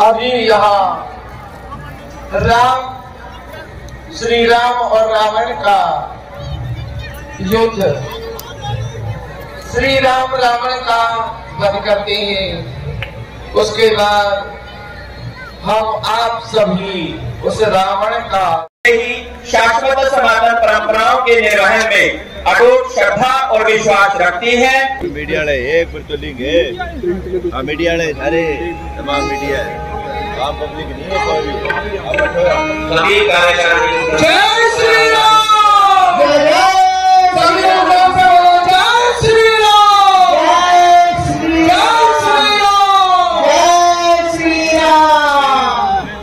अभी यहाँ श्री राम और रावण का युद्ध, श्री राम रावण का वध करते हैं। उसके बाद हम आप सभी उस रावण का ही शाश्वत सनातन परंपराओं के निर्वहन में अटूट श्रद्धा और विश्वास रखती है। मीडिया एक तो लिंक है, मीडिया सारे तमाम मीडिया आम पब्लिक नहीं है कोई सभी कार्यक्रम जय श्री राम, जय श्री राम, जय श्री राम, जय श्री राम,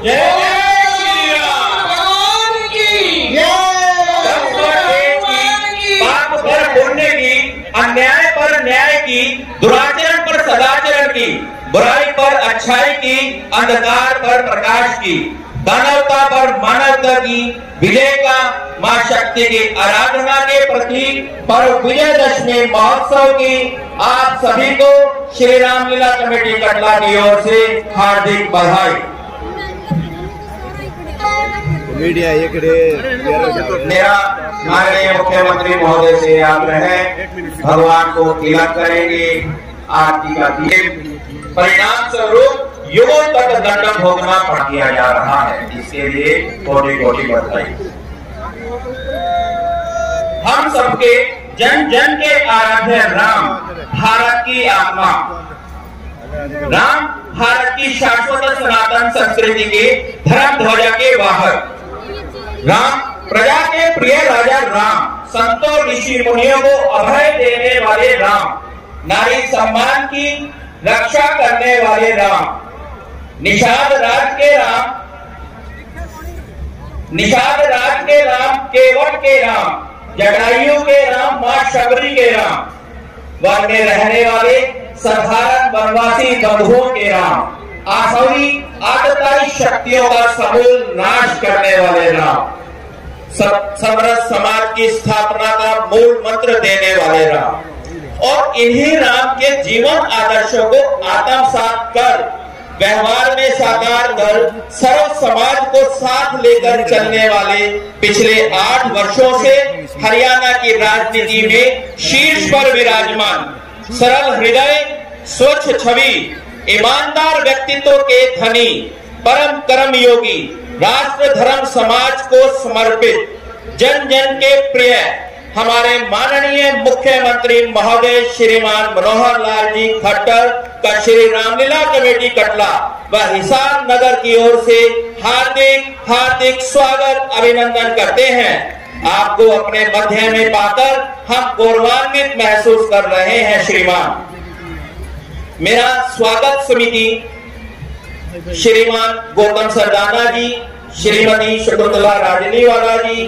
जय श्री राम, भगवान की पाप पर पुण्य की, अन्याय पर न्याय की, दुराचरण पर सदाचरण की, बुराई पर अच्छाई की, अंधकार पर प्रकाश की, दानवता पर मानवता की विजय का मां शक्ति की आराधना के प्रतीक पर विजयदशमी महोत्सव की आप सभी को श्री रामलीला कमेटी कटला की ओर से हार्दिक बधाई। मीडिया मेरा माननीय मुख्यमंत्री महोदय से आग्रह है, भगवान को तिलक करेंगे, आरती का दीप, परिणाम स्वरूप युगों तक दंड भोगना पड़ दिया जा रहा है, इसके लिए कोटि कोटि बधाई। हम सबके जन जन के आराध्य राम, भारत की आत्मा, राम भारत की शाश्वत सनातन संस्कृति के धर्म ध्वजा के वाहक, राम प्रजा के प्रिय राजा राम, संतों ऋषि मुनियों को अभय देने वाले राम, नारी सम्मान की रक्षा करने वाले राम, निषाद राज के राम, केवट के राम, जटायु के राम, मां शबरी के राम, वन में रहने वाले साधारण वनवासी बंधुओं के राम, आसुरी आतताई शक्तियों का समूल नाश करने वाले राम, समरस समाज की स्थापना का मूल मंत्र देने वाले राम, और इन्हीं राम के जीवन आदर्शों को आत्मसात कर व्यवहार में साकार कर सर्व समाज को साथ लेकर चलने वाले पिछले 8 वर्षों से हरियाणा की राजनीति में शीर्ष पर विराजमान, सरल हृदय, स्वच्छ छवि, ईमानदार व्यक्तित्व के धनी, परम कर्म योगी, राष्ट्र धर्म समाज को समर्पित, जन जन के प्रिय हमारे माननीय मुख्यमंत्री महोदय श्रीमान मनोहर लाल जी खट्टर का श्री रामलीला कमेटी कटला व हिसार नगर की ओर से हार्दिक हार्दिक स्वागत अभिनंदन करते हैं। आपको अपने मध्य में पाकर हम गौरवान्वित महसूस कर रहे हैं श्रीमान। मेरा स्वागत समिति श्रीमान गौतम सरदाना जी, श्रीमती शकुंतला राजनीवाला जी,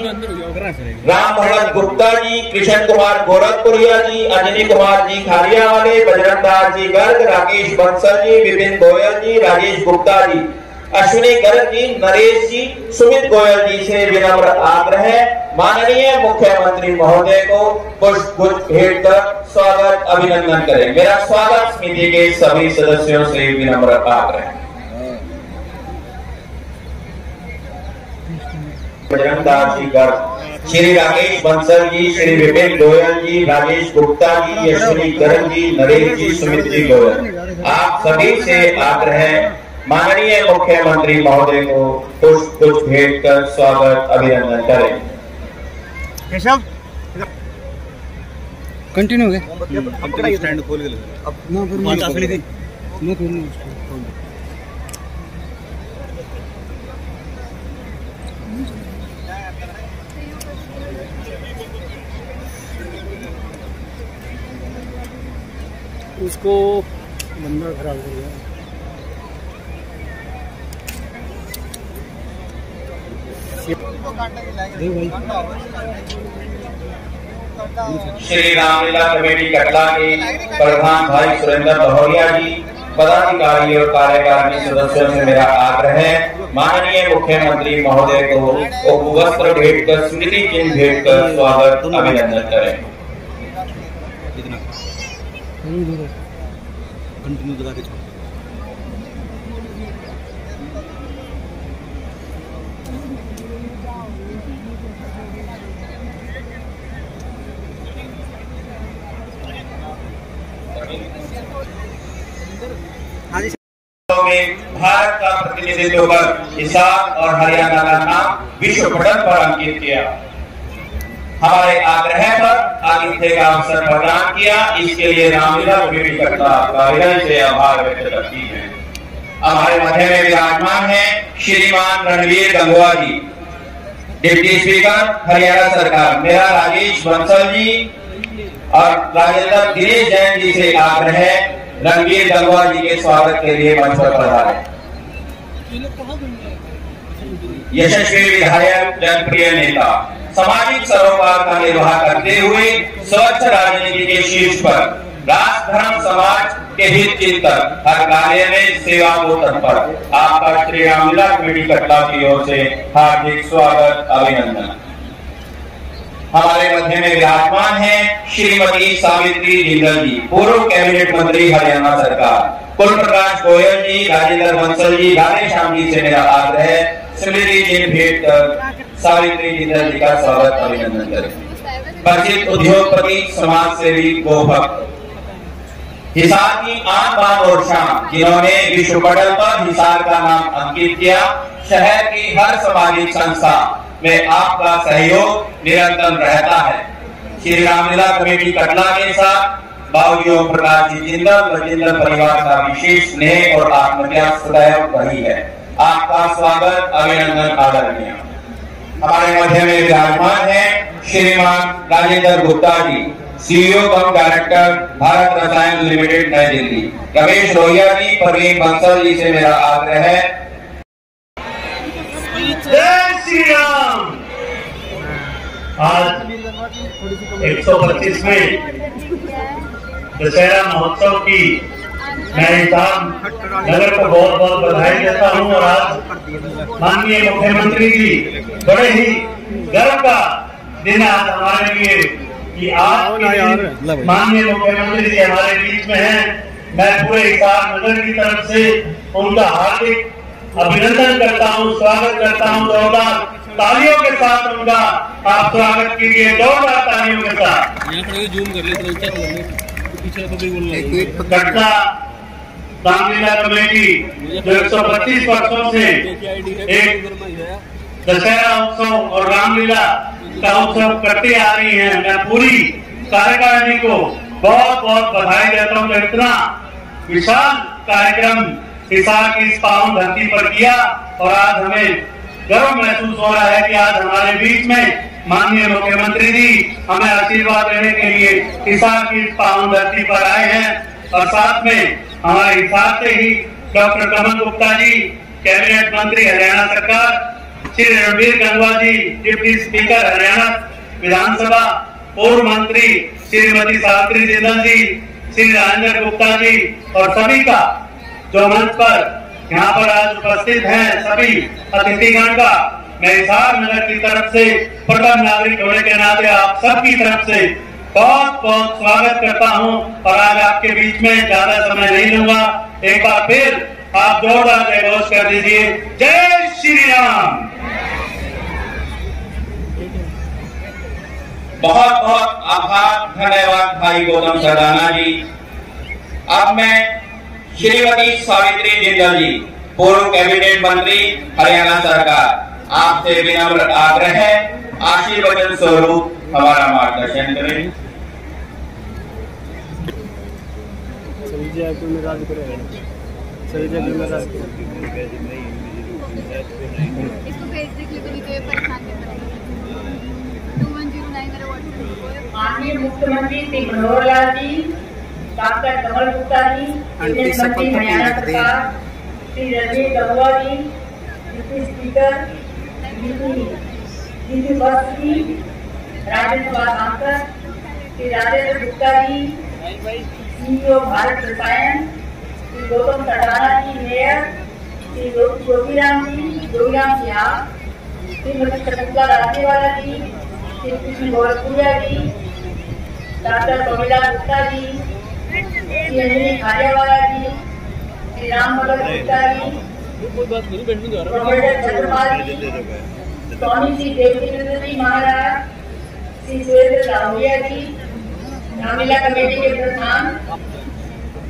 राम भगत गुप्ता जी, कृष्ण कुमार गोरखपुरिया जी, अंजनी कुमार जी खारिया वाले, बजरंग दास जी गर्ग, राकेश बंसल जी, विपिन गोयल जी, राजेश गुप्ता जी, अश्विनी गर्ग जी, नरेश जी, सुमित गोयल जी से विनम्र आग्रह है, माननीय मुख्यमंत्री महोदय को पुष्प गुच्छ भेंट कर स्वागत अभिनंदन करें। मेरा स्वागत समिति के सभी सदस्यों से विनम्र आग्रह है। बजरंग दास जी गर्ग, श्री राकेश बंसल जी, श्री विपिन गोयल जी, राजेश गुप्ता जी, अश्विनी गर्ग जी, नरेश जी, सुमित जी गोयल, आप सभी से आग्रह है, माननीय मुख्यमंत्री महोदय को पुष्प गुच्छ भेंट कर स्वागत अभिनंदन करें। कंटिन्यू हो गया, स्टैंड खोल के उसको बंदा खराब हो गया। श्री रामलीला कमेटी कटला के प्रधान भाई सुरेंद्र बहौरिया जी, पदाधिकारी और कार्यकारिणी सदस्यों से मेरा आग्रह है, माननीय मुख्यमंत्री महोदय को उपवस्त्र भेंट कर स्मृति चिन्ह भेंट कर स्वागत अभिनंदन करें। में भारत का प्रतिनिधित्व कर हिसार और हरियाणा का नाम विश्व पटल पर अंकित किया। हमारे आग्रह पर आतिथ्य का अवसर प्रदान किया, इसके लिए रामलीला कमेटी कटला का हृदय से आभार व्यक्त करती है। हमारे मध्य में विराजमान है श्रीमान रणवीर गंगवा जी, डिप्टी स्पीकर हरियाणा सरकार। मेरा राजेश बंसल जी और राजेंद्र दिनेश जैन जी से आग्रह है, रणवीर गंगवा जी के स्वागत के लिए मंच पर पधारें। यशस्वी विधायक, जनप्रिय नेता, सामाजिक सरोकार का निर्वाह करते हुए स्वच्छ राजनीति के शीर्ष पर राष्ट्र धर्म समाज के हित चिंतक, हर कार्य में सेवा को तत्पर, आपका श्री रामलीला कमेटी कटला की ओर से हार्दिक स्वागत अभिनंदन। हमारे मध्य में विराजमान है श्रीमती सावित्री जिंदल जी, पूर्व कैबिनेट मंत्री हरियाणा सरकार। कुल प्रकाश गोयल जी, राजेंद्र बंसल जी, राधे श्याम जी से मेरा आग्रह है, स्मृति चिन्ह भेंट कर सावित्री जिंदल जी का स्वागत अभिनंदन करें। परिचित उद्योगपति, समाज सेवी, गोभक्त, हिसार की आन बान और शान, जिन्होंने विश्व पटल पर हिसार का नाम अंकित किया। शहर की हर सामाजिक संस्था में आपका सहयोग निरंतर रहता है। श्री रामलीला कमेटी कटला के साथ बाबूजी ओम प्रकाश जी जिंदल व जिंदल परिवार का विशेष स्नेह और आत्मत्याग सदैव रही है। आपका स्वागत अभिनंदन आदरणीय। हमारे मध्य में विराजमान है श्रीमान राजेंद्र गुप्ता जी, सीईओ कम डायरेक्टर, भारत रसायन लिमिटेड, नई दिल्ली। रमेश रोहिया जी, परवीन बंसल जी से मेरा आग्रह है। जय श्री राम। आज 125वें दशहरा महोत्सव की मैं हिसार नगर को बहुत बहुत बधाई देता हूं। और आज माननीय मुख्यमंत्री जी, बड़े ही गर्व का दिन आज हमारे लिए कि आज माननीय मुख्यमंत्री जी हमारे बीच में हैं। मैं पूरे हिसार नगर की तरफ से उनका हार्दिक अभिनंदन करता हूं, स्वागत करता हूं। जोरदार तालियों के साथ उनका आप स्वागत कीजिए, जोरदार तालियों के साथ। कटला रामलीला कमेटी जो 125 वर्षों से एक दशहरा उत्सव और रामलीला का उत्सव करते आ रही है, मैं पूरी कार्यकारिणी को बहुत बहुत बधाई देता हूँ। इतना विशाल कार्यक्रम हिसार की इस पावन धरती पर किया और आज हमें गर्व महसूस हो रहा है कि आज हमारे बीच में माननीय मुख्यमंत्री जी हमें आशीर्वाद देने के लिए हिसार की इस पावन धरती पर आए हैं। और साथ में हमारे हिसार से ही डॉक्टर कमल गुप्ता जी, कैबिनेट मंत्री हरियाणा सरकार, श्री रणवीर गंगवा जी, डिप्टी स्पीकर हरियाणा विधानसभा, पूर्व मंत्री श्रीमती सावित्री जिंदल जी, श्री राजेंद्र गुप्ता जी और सभी का जो मंच पर यहाँ पर आज उपस्थित हैं, सभी अतिथिगण का मैं हिसार नगर की तरफ से प्रथम नागरिक होने के नाते आप सबकी तरफ से बहुत बहुत स्वागत करता हूँ। और आज आपके बीच में ज्यादा समय नहीं लूंगा, एक बार फिर आप जोरदार जयघोष कर दीजिए, जय श्री राम। बहुत बहुत आभार, धन्यवाद भाई गौतम सरदाना जी। अब मैं श्रीमती सावित्री जिंदल जी, पूर्व कैबिनेट मंत्री हरियाणा सरकार, आपसे विनम्र आग्रह है, आशीर्वचन स्वरूप हमारा मार्गदर्शन करें। माननीय मुख्यमंत्री श्री मनोहर लाल जी, डॉक्टर कमल गुप्ता जी, यूनियन मंत्री हरियाणा सरकार, श्री रणवीर गंगवा जी, डिप्टी स्पीकर डीपी वर्ष जी, राज्यसभा सांसद श्री राजेंद्र गुप्ता जी, सीईओ भारत रसायन, श्री गौतम कटारा जी, मेयर श्री जोगीराम सिंह, श्रीमती शकुंतला राजेवाला जी, श्री कृष्ण गोरखपुरिया जी, डॉक्टर कमिला गुप्ता जी, श्री अंजलि खारियावाला जी, श्री राम मदन गुप्ता जी, प्रोफेसर छत्रपाल जी, स्वामी श्री देवकीनंद जी महाराज, श्री सुरेंद्र लाहौरिया जी, रामलीला कमेटी के प्रधान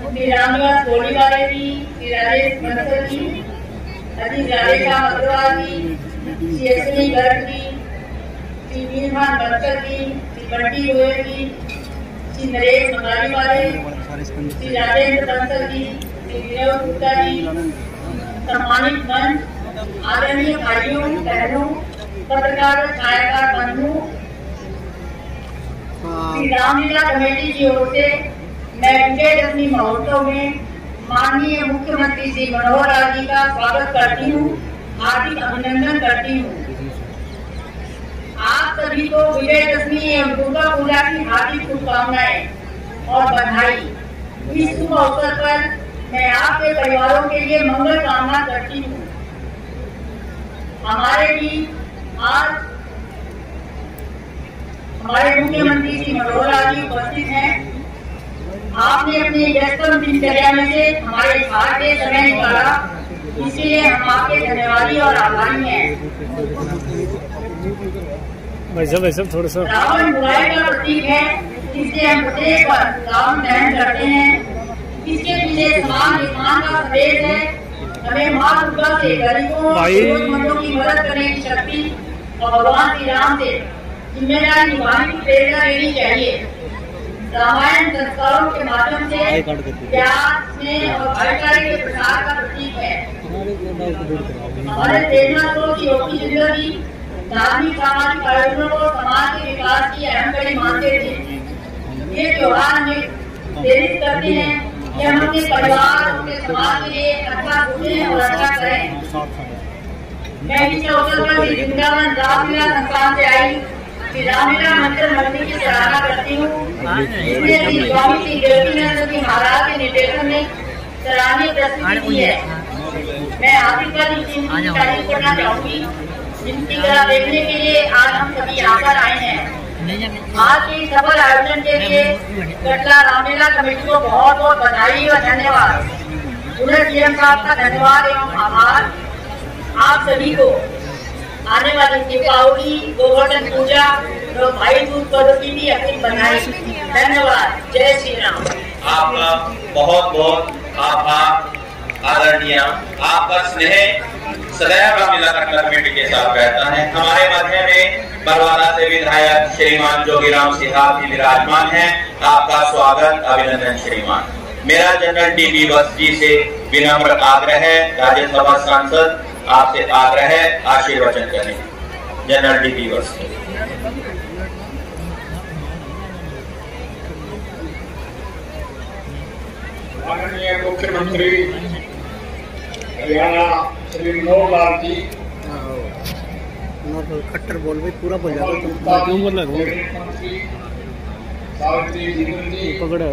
श्री रामनिवास गोलीवाले जी, श्री राजेश बंसल जी, अजीत राजेशा अग्रवाल जी, श्री अश्विनी गर्ग जी, श्री वीरभान बंसल जी, श्री बंटी गोयल जी, श्री नरेश मंगाली वाले, श्री राजेंद्र बंसल जी, श्री विनोद गुप्ता जी, सम्मानित मंच, आदरणीय भाइयों बहनों, पत्रकार और छायाकार बंधु, श्री रामलीला कमेटी की ओर से मैं विजयदशमी महोत्सव में माननीय मुख्यमंत्री श्री मनोहर लाल जी का स्वागत करती हूँ, हार्दिक अभिनंदन करती हूँ। आप सभी को विजयदशमी एवं दुर्गा पूजा की हार्दिक शुभकामनाएं और बधाई। इस शुभ अवसर पर मैं आपके परिवारों के लिए मंगल कामना करती हूँ। हमारे भी आज हमारे मुख्यमंत्री श्री मनोहर लाल जी उपस्थित हैं। आपने अपनी व्यस्तम दिनचर्या में से हमारे भारतीय समय निकाला, इसलिए हम आपके धन्यवादी और आभारी हैं। थोड़ा सा रावण बुराई का प्रतीक है, इसलिए हम प्रत्येक बार रावण दहन करते हैं। इसके पीछे समान निर्माण का संदेश है। हमें माँ दुर्गा से गरीबों और जरूरतमंदों की मदद करने की शक्ति और भगवान श्री राम से जिम्मेदारी निभाने की प्रेरणा लेनी चाहिए। रामायण संस्कारों के माध्यम से प्यार, स्नेह और भाईचारे के प्रसार का प्रतीक है। हमारे प्रेरणा स्रोत की होती जिंदगी धार्मिक सामाजिक आयोजनों को समाज के विकास की अहम कड़ी मानते थे। ये त्योहार हमें प्रेरित करते हैं कि हम अपने परिवार, अपने समाज के लिए अच्छा सोचें और अच्छा करें। मैं इस अवसर पर वृंदावन रामलीला संस्थान से आई श्री रामलीला मंदिर मंदिर की सराहना करती हूँ, जिसने श्री स्वामी श्री देवकीनंद जी महाराज के निर्देशन में सराहनीय प्रस्तुति की है। मैं आशीर्वाद की तारीफ करना चाहूंगी, जिनकी कला देखने के लिए आज हम सभी यहाँ पर आए हैं। आज के सफल आयोजन के लिए कटला रामलीला कमेटी को बहुत बहुत बधाई और धन्यवाद। उन्हें सीएम साहब का धन्यवाद एवं आभार। आप सभी को आने वाली दीपावली, गोवर्धन पूजा और भाई दूज पर्व की भी अपनी बधाई। धन्यवाद। जय श्री राम। आपका बहुत बहुत आभार। आदरणीय, आपका स्नेह सदैव रामलीला कमेटी के साथ रहता है। हमारे मध्य में बरवाला से विधायक श्रीमान जोगीराम सिंह जी विराजमान हैं। आपका स्वागत, अभिनंदन श्रीमान। मेरा जनरल टीबी वत्स जी से विनम्र आग्रह है, राज्यसभा सांसद आपसे आग्रह है, आशीर्वचन करें। जनरल टीबी वत्स। माननीय मुख्यमंत्री हरियाणा श्री मनोहर लाल जी, खट्टर बोल भाई पूरा बोल जाता तो क्यों बोल रहे पकड़ा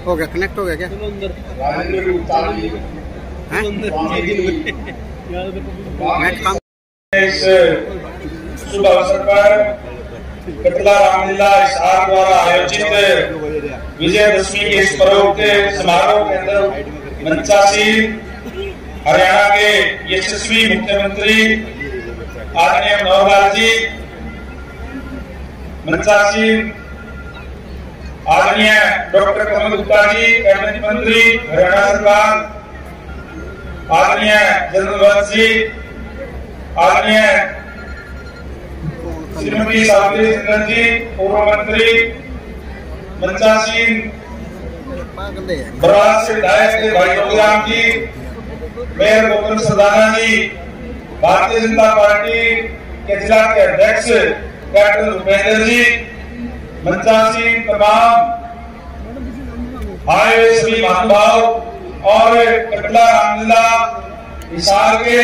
हो गया, कनेक्ट हो गया क्या? राजेंद्र गुप्ता जी, इस शुभ अवसर पर कटला रामलीला हिसार द्वारा आयोजित विजयदशमी के इस पर्व के समारोह के अंदर मंचासीन हरियाणा के यशस्वी मुख्यमंत्री आदरणीय मनोहर लाल जी, मंचासीन आदरणीय डॉक्टर कमल गुप्ता जी, कैबिनेट मंत्री हरियाणा सरकार, आदरणीय जनरल वत्स जी, आदरणीय श्रीमती सावित्री सिंह जी, पूर्व मंत्री, मंचासीन बराज से विधायक भाई जोगीराम जी, मेयर गोकुल सदाना जी, भारतीय जनता पार्टी के जिला के अध्यक्ष कैप्टन भूपेंद्र जी, मंचासी तमाम आए सभी महानुभाव और कटला रामलीला हिसार के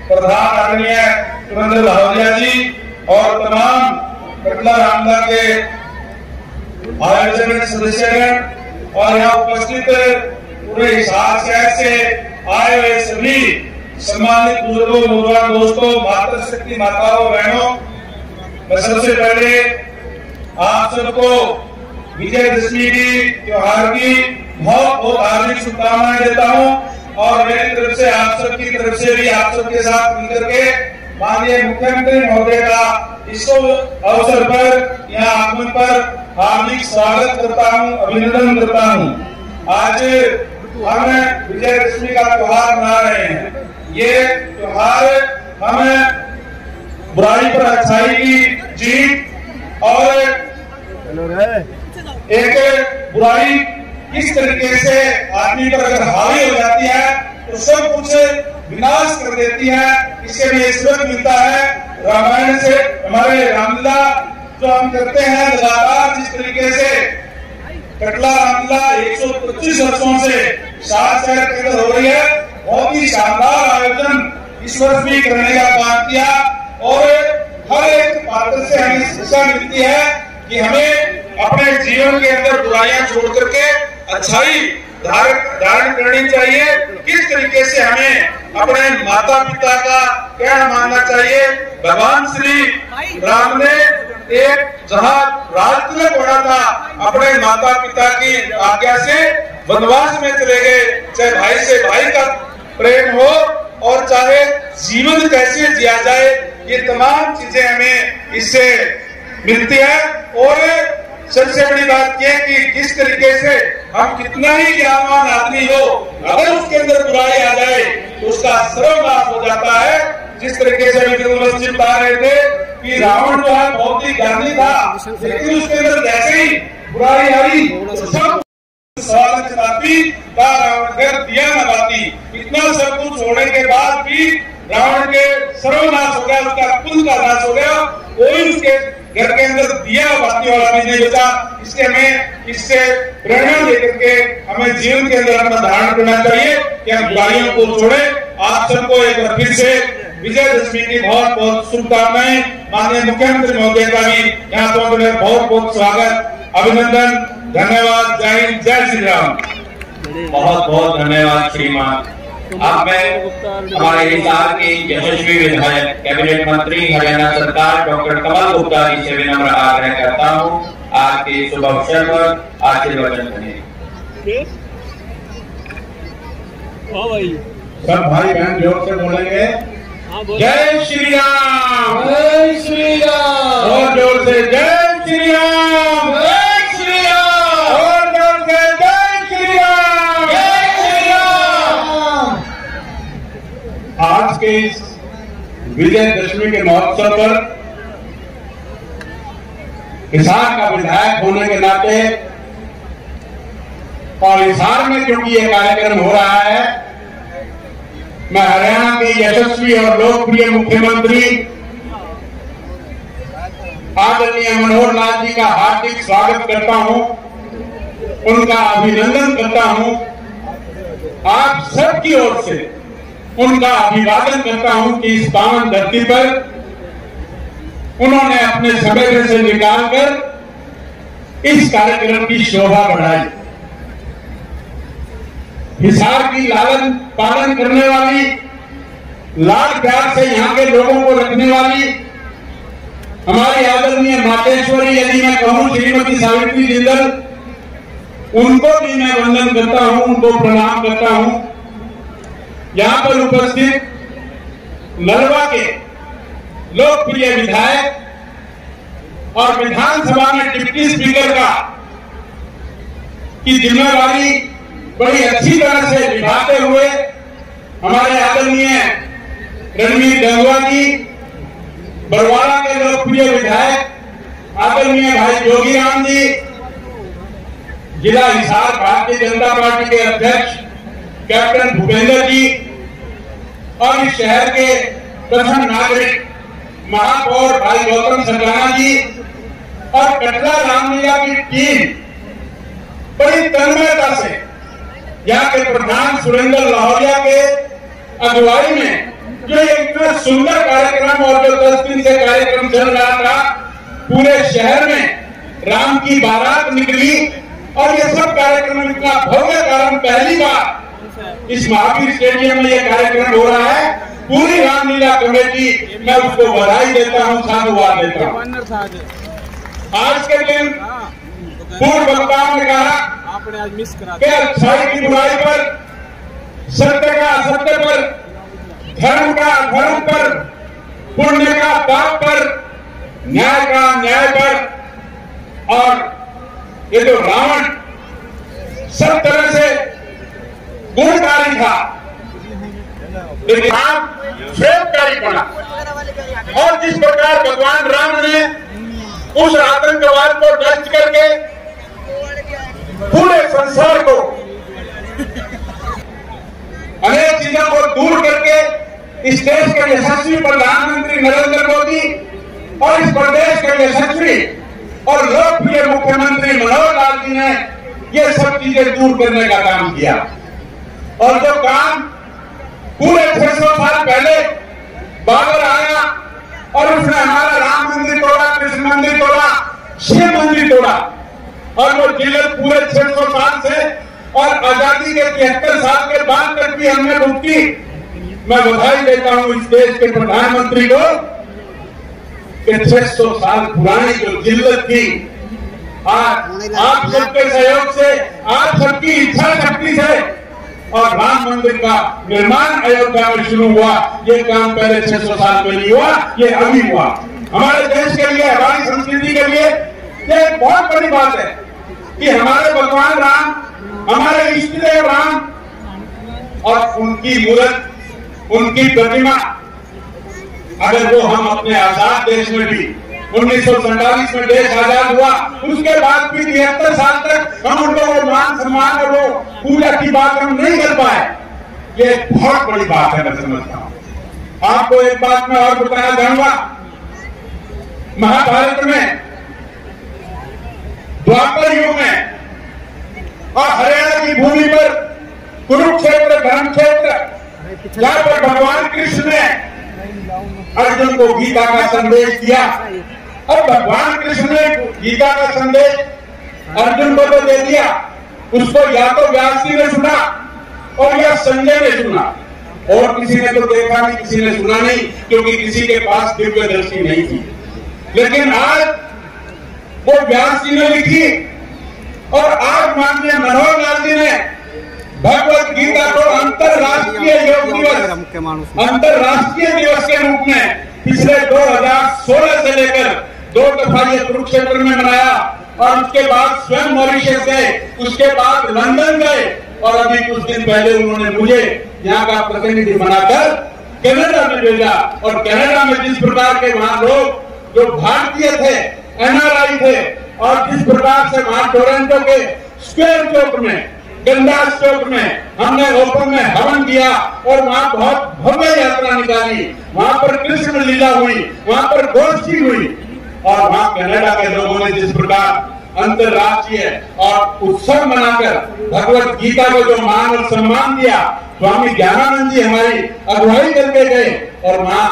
प्रधान आदरणीय सुरेंद्र लाहौरिया जी और तमाम कटला रामलीला के आयोजन सदस्यगण और यहाँ उपस्थित पूरे हिसार शहर से आए हुए सभी सम्मानित बुजुर्गों, नौजवान दोस्तों, मातृशक्ति माताओं, बहनों, मैं सबसे पहले आप सबको विजयदशमी की त्योहार की बहुत बहुत हार्दिक शुभकामनाएं देता हूं और मेरी तरफ से आप सबकी तरफ से भी आप सबके साथ मिलकर के माननीय मुख्यमंत्री महोदय का इस अवसर पर यहाँ आगमन पर हार्दिक स्वागत करता हूँ, अभिनंदन करता हूँ। आज हम विजयदशमी का त्योहार मना रहे हैं। ये त्योहार हम बुराई पर अच्छाई की जीत और एक बुराई किस तरीके से आदमी पर अगर हावी हो जाती है तो सब कुछ विनाश कर देती है, इसके लिए सबक मिलता है रामायण से। हमारे रामलीला जो हम करते हैं लगातार जिस तरीके से कटला रामलीला 125 वर्षों से हिसार शहर के अंदर हो रही है, बहुत ही शानदार आयोजन इस वर्ष भी करने का काम किया और हर एक पात्र से हमें शिक्षा मिलती है कि हमें अपने जीवन के अंदर बुराइयां छोड़ करके अच्छाई धारण करनी चाहिए। किस तरीके से हमें अपने माता पिता का क्या मानना चाहिए। भगवान श्री राम ने एक जहाँ राज तिलक पड़ा था अपने माता पिता की आज्ञा से वनवास में चले गए, चाहे भाई से भाई का प्रेम हो और चाहे जीवन कैसे जिया जाए, ये तमाम चीजें हमें इससे मिलती है। और सबसे बड़ी बात यह कि किस तरीके से हम कितना ही ज्ञानवान आदमी हो, अगर उसके अंदर बुराई आ जाए तो उसका सर्वनाश हो जाता है। जिस तरीके से मस्जिद बता रहे थे कि रावण जो है बहुत ही ज्ञानी था, लेकिन उसके अंदर जैसे ही बुराई आई तो सब सवाल चलाती का रावण घर दिया न बाती। इतना सब कुछ होने के बाद भी रावण के सर्वनाश हो गया, उसका कुल का नाश हो गया, कोई उसके घर के अंदर दिया बाती वाला भी नहीं बचा। इसके हमें इससे प्रेरणा लेकर के हमें जीवन के अंदर अपना धारण करना चाहिए कि हम बुराइयों को छोड़े। आप सबको एक बार फिर से विजयदशमी की बहुत बहुत शुभकामनाएं। माननीय मुख्यमंत्री महोदय का भी यहाँ तो बहुत बहुत स्वागत, अभिनंदन, धन्यवाद। जय हिंद, जय श्री राम। बहुत बहुत धन्यवाद श्रीमान। अब मैं हमारे हिसार के यशस्वी विधायक कैबिनेट मंत्री हरियाणा सरकार डॉक्टर कमल गुप्ता जी से विनम्र आग्रह करता हूँ आज के शुभ अवसर पर आशीर्वचन करें। सब भाई बहन जोर से बोलेंगे जय श्री राम, जय श्री राम, और जोर से जय श्री राम, जय श्री राम, और जोर से जय श्री राम, जय श्री राम। आज के इस विजयदशमी के महोत्सव पर हिसार का विधायक होने के नाते और हिसार में क्योंकि ये कार्यक्रम हो रहा है, मैं हरियाणा के यशस्वी और लोकप्रिय मुख्यमंत्री आदरणीय मनोहर लाल जी का हार्दिक स्वागत करता हूं, उनका अभिनंदन करता हूं। आप सबकी ओर से उनका अभिवादन करता हूं कि इस पावन धरती पर उन्होंने अपने समय से निकालकर इस कार्यक्रम की शोभा बढ़ाई। हिसार की लालन पालन करने वाली, लाड प्यार से यहाँ के लोगों को रखने वाली हमारी आदरणीय मातेश्वरी, यदि मैं कहूँ श्रीमती सावित्री जिंदल, उनको भी मैं वंदन करता हूँ, उनको प्रणाम करता हूँ। यहाँ पर उपस्थित नलवा के लोकप्रिय विधायक और विधानसभा में डिप्टी स्पीकर का की जिम्मेवारी बड़ी अच्छी तरह से निभाते हुए हमारे आदरणीय रणवीर गंगवा जी, बरवाड़ा के लोकप्रिय विधायक आदरणीय भाई जोगीराम जी, जिला हिसार भारतीय जनता पार्टी के अध्यक्ष कैप्टन भूपेंद्र जी और इस शहर के प्रथम नागरिक महापौर भाई गौतम सरगाना जी, और कटरा रामलीला की टीम बड़ी तन्मयता से यहाँ के प्रधान सुरेंद्र लाहौरिया के अगुवाई में जो इतना सुंदर कार्यक्रम और जो 10 दिन से कार्यक्रम चल रहा था, पूरे शहर में राम की बारात निकली और ये सब कार्यक्रम इतना भव्य कार्यक्रम पहली बार इस महावीर स्टेडियम में ये कार्यक्रम हो रहा है। पूरी रामलीला कमेटी मैं उसको बधाई देता हूँ, साधुवाद देता हूँ। आज के दिन पूर्व वक्ताओं ने कहा कि अच्छाई की बुराई पर, सत्य का असत्य पर, धर्म का अधर्म पर, पुण्य का पाप पर, न्याय का न्याय पर, और ये जो रावण सब तरह से गुणकारी था लेकिन श्वेतकारी बना। और जिस प्रकार भगवान राम ने उस आतंकवाद को नष्ट करके पूरे संसार को अनेक चीजों को दूर करके इस देश के यशस्वी प्रधानमंत्री नरेंद्र मोदी और इस प्रदेश के यशस्वी और लोकप्रिय मुख्यमंत्री मनोहर लाल जी ने ये सब चीजें दूर करने का काम किया। और जो काम पूरे 600 साल पहले बाबर आया और उसने हमारा राम मंदिर तोड़ा, कृष्ण मंदिर तोड़ा, शिव मंदिर तोड़ा, और वो जिल्लत पूरे 600 साल से और आजादी के 73 साल के बाद तक भी हमने रुकी। मैं बधाई देता हूं इस देश के प्रधानमंत्री को कि 600 साल पुरानी जो जिल्लत थी, आज आप सबके सहयोग से, आप सबकी इच्छा शक्ति से और राम मंदिर का निर्माण अयोध्या में शुरू हुआ। ये काम पहले 600 साल में नहीं हुआ, ये अभी हुआ। हमारे देश के लिए, हमारी संस्कृति के लिए ये एक बहुत बड़ी बात है कि हमारे भगवान राम, हमारे इष्ट देव राम और उनकी मूर्त, उनकी प्रतिमा, अगर वो हम अपने आजाद देश में भी 1947 में देश आजाद हुआ, उसके बाद भी 73 साल तक हम उनको वो मान सम्मान और वो पूजा की बात हम नहीं कर पाए, ये बहुत बड़ी बात है। मैं समझता हूं। आपको एक बात मैं और बताना चाहूंगा, महाभारत में, द्वापर युग में और हरियाणा की भूमि पर कुरुक्षेत्र धर्म क्षेत्र, जहां पर भगवान कृष्ण ने अर्जुन को गीता का संदेश दिया, और भगवान कृष्ण ने गीता का संदेश अर्जुन को तो दे दिया, उसको या तो व्यास जी ने सुना और या संजय ने सुना, और किसी ने तो देखा नहीं, किसी ने सुना नहीं, क्योंकि किसी के पास दिव्य दृष्टि नहीं थी। लेकिन आज वो व्यास जी ने लिखी और आज माननीय मनोहर लाल जी ने भगवत गीता को अंतरराष्ट्रीय योग दिवस, अंतरराष्ट्रीय दिवस के रूप में पिछले 2016 से लेकर 2 दफा ये कुरुक्षेत्र में मनाया, और उसके बाद स्वयं मॉरिशस गए, उसके बाद लंदन गए, और अभी कुछ दिन पहले उन्होंने मुझे यहाँ का प्रतिनिधि बनाकर कनाडा में भेजा। और कनाडा में जिस प्रकार के वहां लोग जो भारतीय थे, NRI थे, और जिस प्रकार से वहां टोरंटो के स्क्वायर चौक में, गंदास चौक में हमने ओपन में हवन किया और वहां बहुत भव्य यात्रा निकाली, वहां पर कृष्ण लीला हुई, वहां पर गोष्ठी हुई, और वहां कनाडा के लोगों ने जिस प्रकार अंतरराष्ट्रीय और उत्सव मनाकर भगवत गीता को जो मान और सम्मान दिया, स्वामी ज्ञानानंद जी हमारी अगुवाई करके गए, और वहां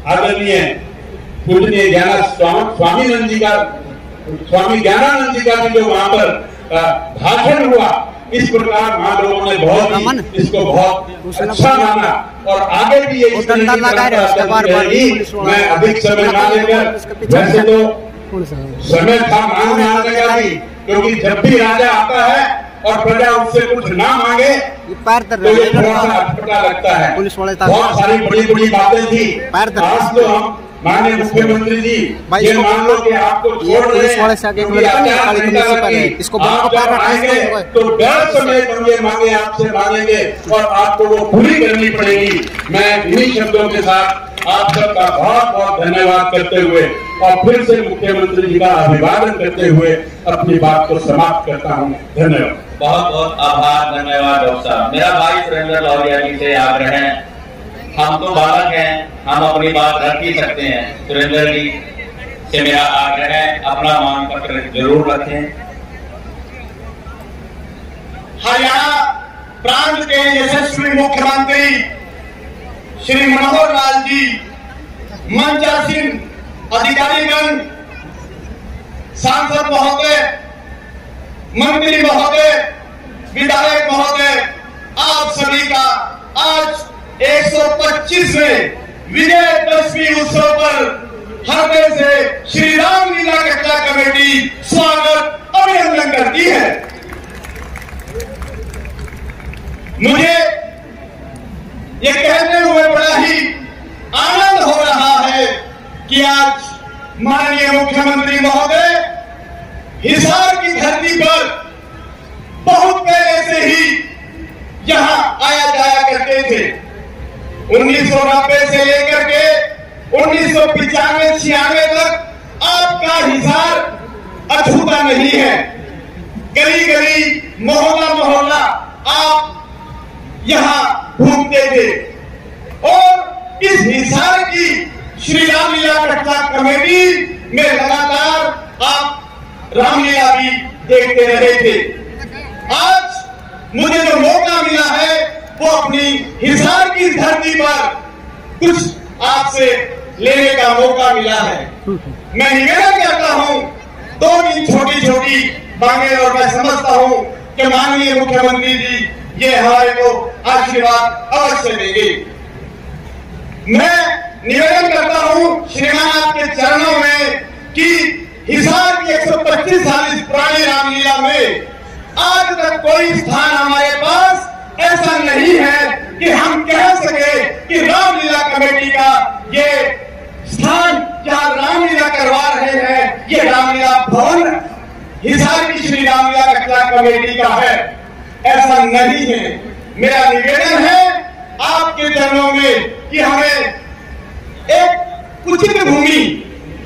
आदरणीय पूजनीय स्वामी ज्ञानानंद जी का भी जो वहां पर भाषण हुआ, इस प्रकार वहां लोगों ने बहुत इसको बहुत अच्छा माना, और आगे भी ये इस तरह की रहेगी। मैं अधिक समय ना लेकर, वैसे तो समय था मांगने आने का भी, क्योंकि जब भी राजा आता है और प्रजा उससे कुछ ना मांगे तो ये थोड़ा सा अटपटा लगता है। बहुत सारी बड़ी बड़ी बातें थी। आज तो हम माननीय मुख्यमंत्री जी ये मान लो कि आपको छोड़ रहे हैं, इसको आप जब आएंगे तो गैर समय हम ये मांगे आपसे मांगेंगे और आपको वो पूरी करनी पड़ेगी। मैं इन्हीं शब्दों के साथ आप सबका बहुत बहुत धन्यवाद करते हुए और फिर से मुख्यमंत्री जी का अभिवादन करते हुए अपनी बात को समाप्त करता हूँ। धन्यवाद। बहुत बहुत आभार, धन्यवाद डॉक्टर साहब। मेरा भाई सुरेंद्र लाहौरिया जी से आग्रह है, हम तो बालक हैं, हम अपनी बात रख ही सकते हैं। सुरेंद्र जी से मेरा आग्रह है, अपना मांग पत्र जरूर रखें। हरियाणा प्रांत के यशस्वी मुख्यमंत्री श्री मनोहर लाल जी, मंचासीन अधिकारीगण, सांसद महोदय, मंत्री महोदय, विधायक महोदय, आप सभी का आज 125वें विजयदशमी उत्सव पर हृदय से श्री रामलीला कटरा कमेटी स्वागत अभिनंदन करती है। मुझे ये कहते हुए बड़ा ही आनंद हो रहा है कि आज माननीय मुख्यमंत्री महोदय हिसार की धरती पर बहुत पहले से ही यहां आया जाया करते थे। 1990 से लेकर के 1995-96 तक आपका हिसार अछूता नहीं है। गली गली, मोहल्ला मोहल्ला आप यहां घूमते थे और इस हिसार की श्री रामलीला कटरा कमेटी में लगातार आप रामलीला भी देखते रहे थे। आज मुझे जो मौका मिला है वो अपनी हिसार की धरती पर कुछ आपसे लेने का मौका मिला है। मैं निवेदन करता हूं, 2-3 छोटी छोटी मांगे और मैं समझता हूं कि माननीय मुख्यमंत्री जी ये हमारे को आशीर्वाद अवश्य देंगे। मैं निवेदन करता हूं श्रीमान आपके चरणों में कि हिसार की 125 साल इस पुरानी रामलीला में आज तक कोई स्थान हमारे पास ऐसा नहीं है कि हम कह सके कि रामलीला कमेटी का ये स्थान जहां रामलीला करवा रहे हैं ये रामलीला भवन हिसार की श्री रामलीला कटरा कमेटी का है, ऐसा नहीं है। मेरा निवेदन है आपके चरणों में कि हमें एक उचित भूमि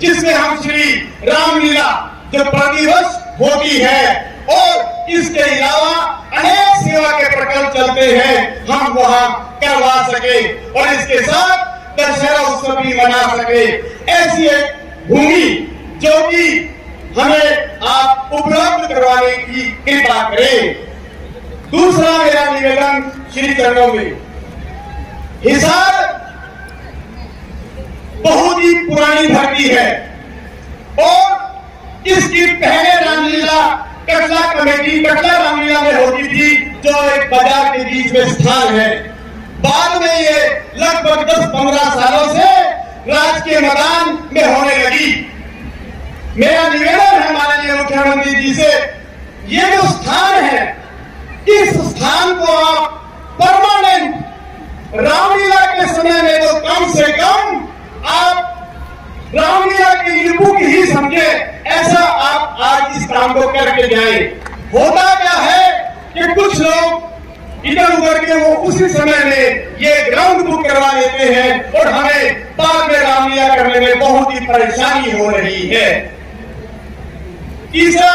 जिसमें हम श्री रामलीला जो प्रतिवर्ष होती है और इसके अलावा अनेक सेवा के प्रकल्प चलते हैं हम वहां करवा सके और इसके साथ दशहरा उत्सव भी मना सके, ऐसी एक भूमि जो कि हमें आप उपलब्ध करवाने की कृपा करें। दूसरा मेरा निवेदन श्री चरणों में, हिसार बहुत ही पुरानी धरती है और इसकी पहले रामलीला कटरा कमेटी कटरा रामलीला में होती थी जो एक बाजार के बीच में स्थान है। बाद में ये लगभग 10-15 सालों से राजकीय मैदान में होने लगी। मेरा निवेदन है माननीय मुख्यमंत्री जी से, ये जो स्थान है इस स्थान को आप परमानेंट रामलीला के समय में तो कम से कम आप रामलीला की युग ही समझे, ऐसा आप आज इस काम को करके जाए। होता क्या है कि कुछ लोग इधर उधर के वो उसी समय में ये ग्राउंड बुक करवा लेते हैं और हमें बाद में रामलीला करने में बहुत ही परेशानी हो रही है। तीसरा,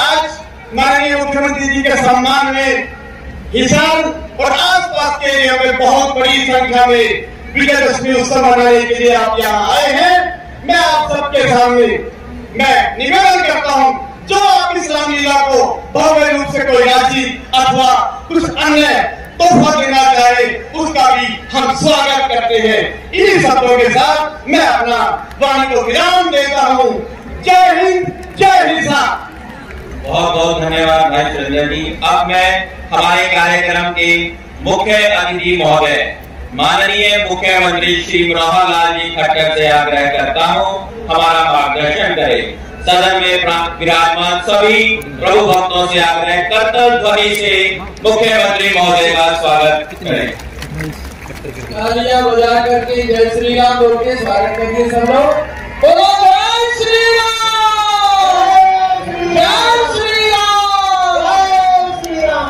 आज माननीय मुख्यमंत्री जी के सम्मान में हिसार और आसपास के एरिया में बहुत बड़ी संख्या में विजयदशमी उत्सव मनाने के लिए आप यहाँ आए हैं। मैं आप सबके सामने मैं निवेदन करता हूँ, जो आप इस रामलीला को भव्य रूप से कोई राशि अथवा कुछ अन्य तोहफा देना चाहे उसका भी हम स्वागत करते हैं। इन्हीं शब्दों के साथ मैं अपना वाणी को विराम देता हूँ। जय हिंद, जय हिसार। बहुत बहुत धन्यवाद भाई सुरेंद्र जी। अब मैं हमारे कार्यक्रम के मुख्य अतिथि महोदय माननीय मुख्यमंत्री श्री मनोहर लाल जी खट्टर से आग्रह करता हूँ हमारा मार्गदर्शन करें। सदन में विराजमान सभी प्रभु भक्तों से आग्रह कर्तव्य ध्वनि से मुख्यमंत्री महोदय का स्वागत करें। तालियां बजा करके जय श्री राम बोल के स्वागत करिए सब लोग। बोलो जय श्री राम, जय श्री राम, जय श्री राम।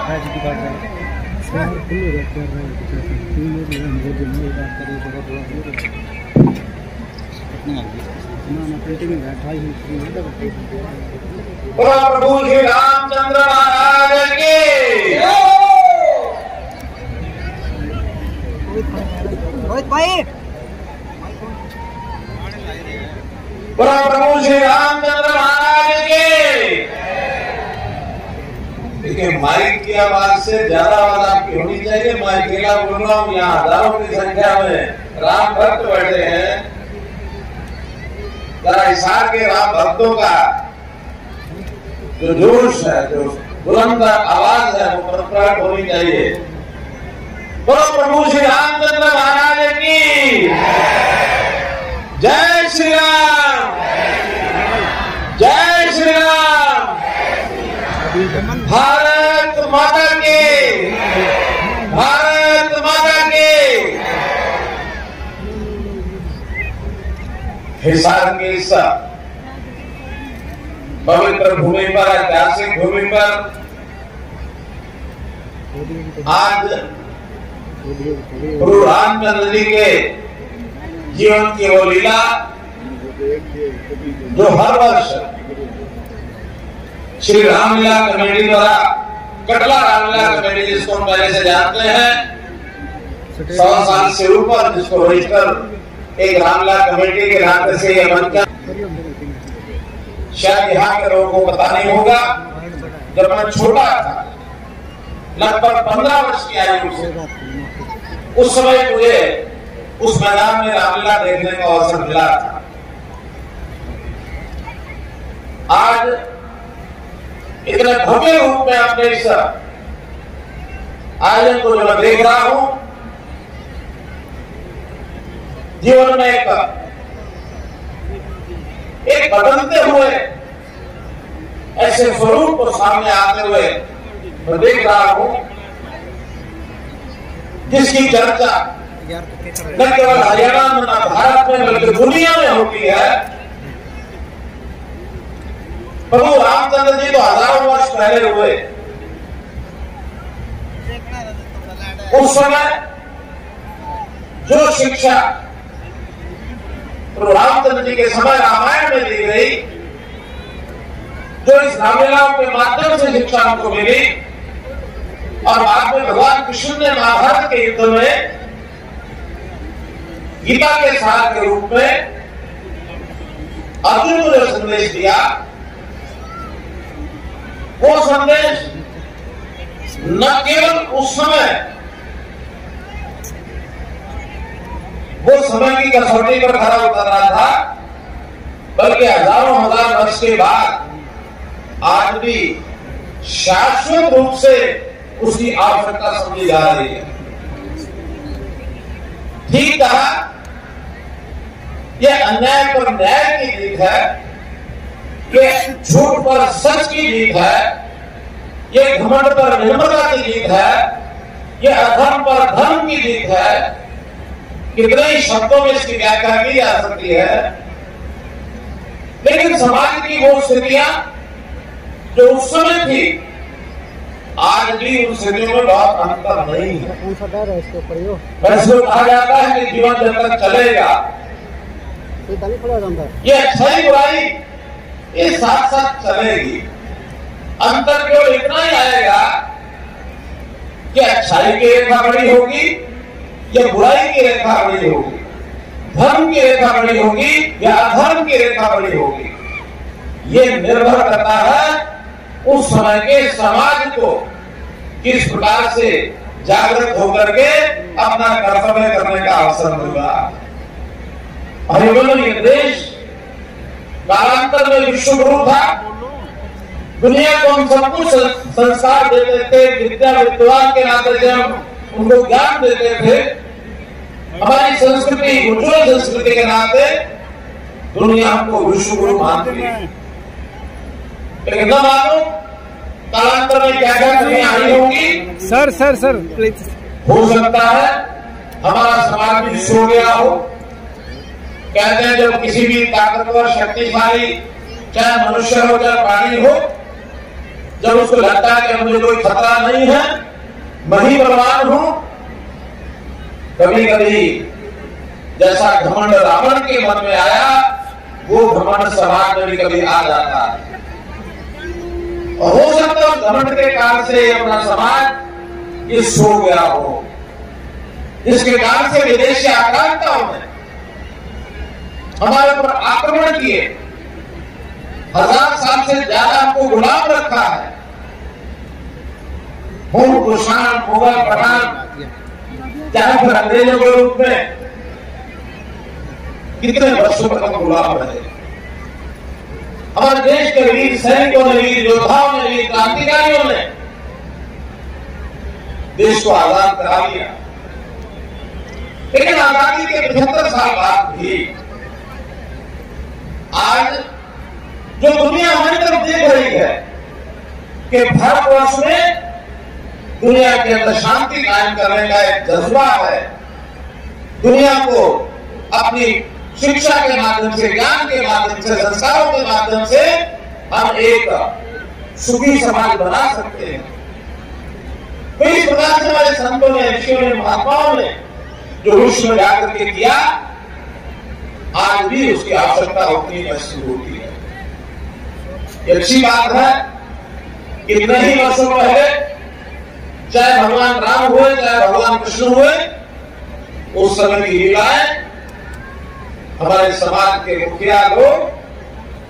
प्रभु श्री रामचंद्र महाराज के रोहित भाई परम प्रभु श्री रामचंद्र महाराज के। देखिए, माइक की आवाज से ज्यादा आवाज आपकी होनी चाहिए। मैं अकेला बोल रहा हूँ, यहाँ हजारों की संख्या में राम भक्त बैठे हैं। जरा हिसार के राम भक्तों का जो जोश है, जो बुलंद आवाज है, वो प्रकट होनी चाहिए। बोलो प्रभु श्री रामचंद्र महाराज की जय। श्री राम, जय श्री राम। भारत माता के, भारत माता के। हिसार की इस पवित्र भूमि पर, ऐतिहासिक भूमि पर आज प्रभु रामचंद्र जी के जीवन की वो लीला जो हर वर्ष श्री रामलीला कमेटी द्वारा, कटला रामलीला कमेटी जिसको हम पहले से जानते हैं, 100 साल से ऊपर, जिसको रजिस्टर एक रामलीला कमेटी के नाते से यह बनकर, शायद यहाँ के लोगों को पता नहीं होगा, जब मैं छोटा था, लगभग 15 वर्ष की आयु से, उस समय मुझे उस मैदान में रामलीला देखने का अवसर मिला था। आज इतने भव्य रूप में आपने इस आयोजन को जो मैं देख रहा हूं, जीवन में एक बदलते हुए ऐसे स्वरूप को सामने आते हुए मैं देख रहा हूं, जिसकी चर्चा न केवल हरियाणा में, न भारत में, बल्कि दुनिया में होती है। प्रभु रामचंद्र जी तो हजारों वर्ष पहले हुए। उस समय जो शिक्षा प्रभु रामचंद्र जी के समय रामायण में दी गई, जो इस रामलीला के माध्यम से शिक्षा हमको मिली, और बाद में भगवान कृष्ण ने महाभारत के युद्ध में गीता के सार के रूप में अर्जुन को जो संदेश दिया, वो संदेश न केवल उस समय वो समय की कसौटी पर खरा उतर रहा था, बल्कि हजारों हजार वर्ष के बाद आज भी शाश्वत रूप से उसकी आवश्यकता समझी जा रही है। ठीक कहा, यह अन्याय पर न्याय की जीत है, यह झूठ पर सच की जीत है, यह घमंड पर निर्मलता की जीत है, यह अधर्म पर धर्म की जीत है। कितने ही शब्दों में इसकी व्याख्या की जा सकती है, लेकिन समाज की वो स्थितियां जो उस समय थी, आज भी उन स्थितियों में बहुत अंतर नहीं है। वैसे कहा जाता है कि जीवन जब तक चलेगा, ये अच्छाई बुराई ये साथ साथ चलेगी। अंतर केवल इतना ही आएगा कि अच्छाई की रेखा बड़ी होगी या बुराई की रेखा बड़ी होगी, धर्म की रेखा बड़ी होगी या अधर्म की रेखा बड़ी होगी। ये निर्भर करता है उस समय के समाज को किस प्रकार से जागृत होकर के अपना कर्तव्य करने का अवसर मिला। और ये देश कालांतर में विश्व गुरु था, दुनिया को हम सब कुछ संस्कार देते थे, विद्या विद्वान के नाते से हम उनको ज्ञान देते थे, हमारी संस्कृति उज्ज्वल संस्कृति के नाते दुनिया हमको विश्व गुरु मानती है। लेकिन न मालूम कालांतर में क्या क्या दुनिया आई होगी। Sir please. हो सकता है हमारा समाज भी सो गया हो। कहते हैं जब किसी भी ताकतवर शक्तिशाली, चाहे मनुष्य हो चाहे प्राणी हो, जब उसको लगता है कि मुझे कोई खतरा नहीं है, मैं ही बलवान हूं, कभी कभी जैसा घमंड रावण के मन में आया, वो घमंड समाज में भी कभी आ जाता है। और हो सकता है घमंड के कारण से अपना समाज ये सो गया हो, जिसके कारण से विदेशी आक्रांताओं ने हमारे ऊपर आक्रमण किए, 1000 साल से ज्यादा हमको गुलाम रखा है। कुषाण, मुगल, पठान, चाहे फिर अंग्रेजों के रूप में कितने वर्षों तक हम गुलाम रहे। हमारे देश के वीर सैनिकों ने, वीर योद्धाओं ने, वीर क्रांतिकारियों ने देश को आजाद करा दिया। लेकिन आजादी के 75 साल बाद भी आज जो दुनिया हमारी तरफ देख रही है कि भारतवर्ष में दुनिया के अंदर शांति कायम करने का एक जज्बा है, दुनिया को अपनी शिक्षा के माध्यम से, ज्ञान के माध्यम से, संस्कारों के माध्यम से हम एक सुखी समाज बना सकते हैं। तो इस प्रकार से हमारे संतों ने, ऋषियों ने, महात्माओं ने जो विश्व में जाकर के किया, आज भी उसकी आवश्यकता उतनी महसूस होती है। ये अच्छी बात है कि कितने ही वर्षों पहले चाहे भगवान राम हुए, चाहे भगवान कृष्ण हुए, उस समय की लीलाएं हमारे समाज के मुखिया लोग,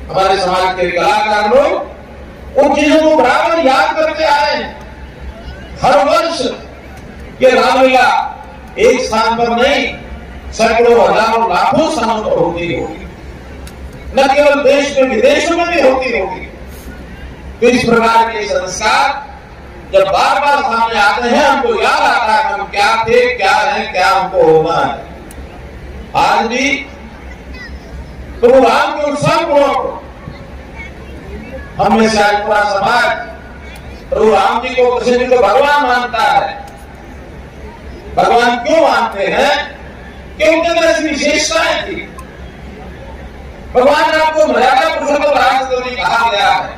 हमारे समाज के कलाकार लोग उन चीजों को बराबर याद करते आए हैं। हर वर्ष ये रामलीला एक स्थान पर नहीं, सैकड़ों, हजारों, लाखों स्थानों पर होती होगी, न केवल देश में, विदेशों में भी होती होगी। तो इस प्रकार के संस्कार जब बार बार सामने आते हैं, हमको याद आता है हम क्या थे, क्या है, क्या हमको होना है। आज भी प्रभु राम के उत्सव गुणों को हमने शायद पूरा समाज प्रभु राम जी को, कृष्ण जी को भगवान मानता है। भगवान क्यों मानते हैं? कि उनके अंदर ऐसी विशेषताएं थी। भगवान राम को मर्यादा पुरुषोत्तम रामचंद्र कहा गया है।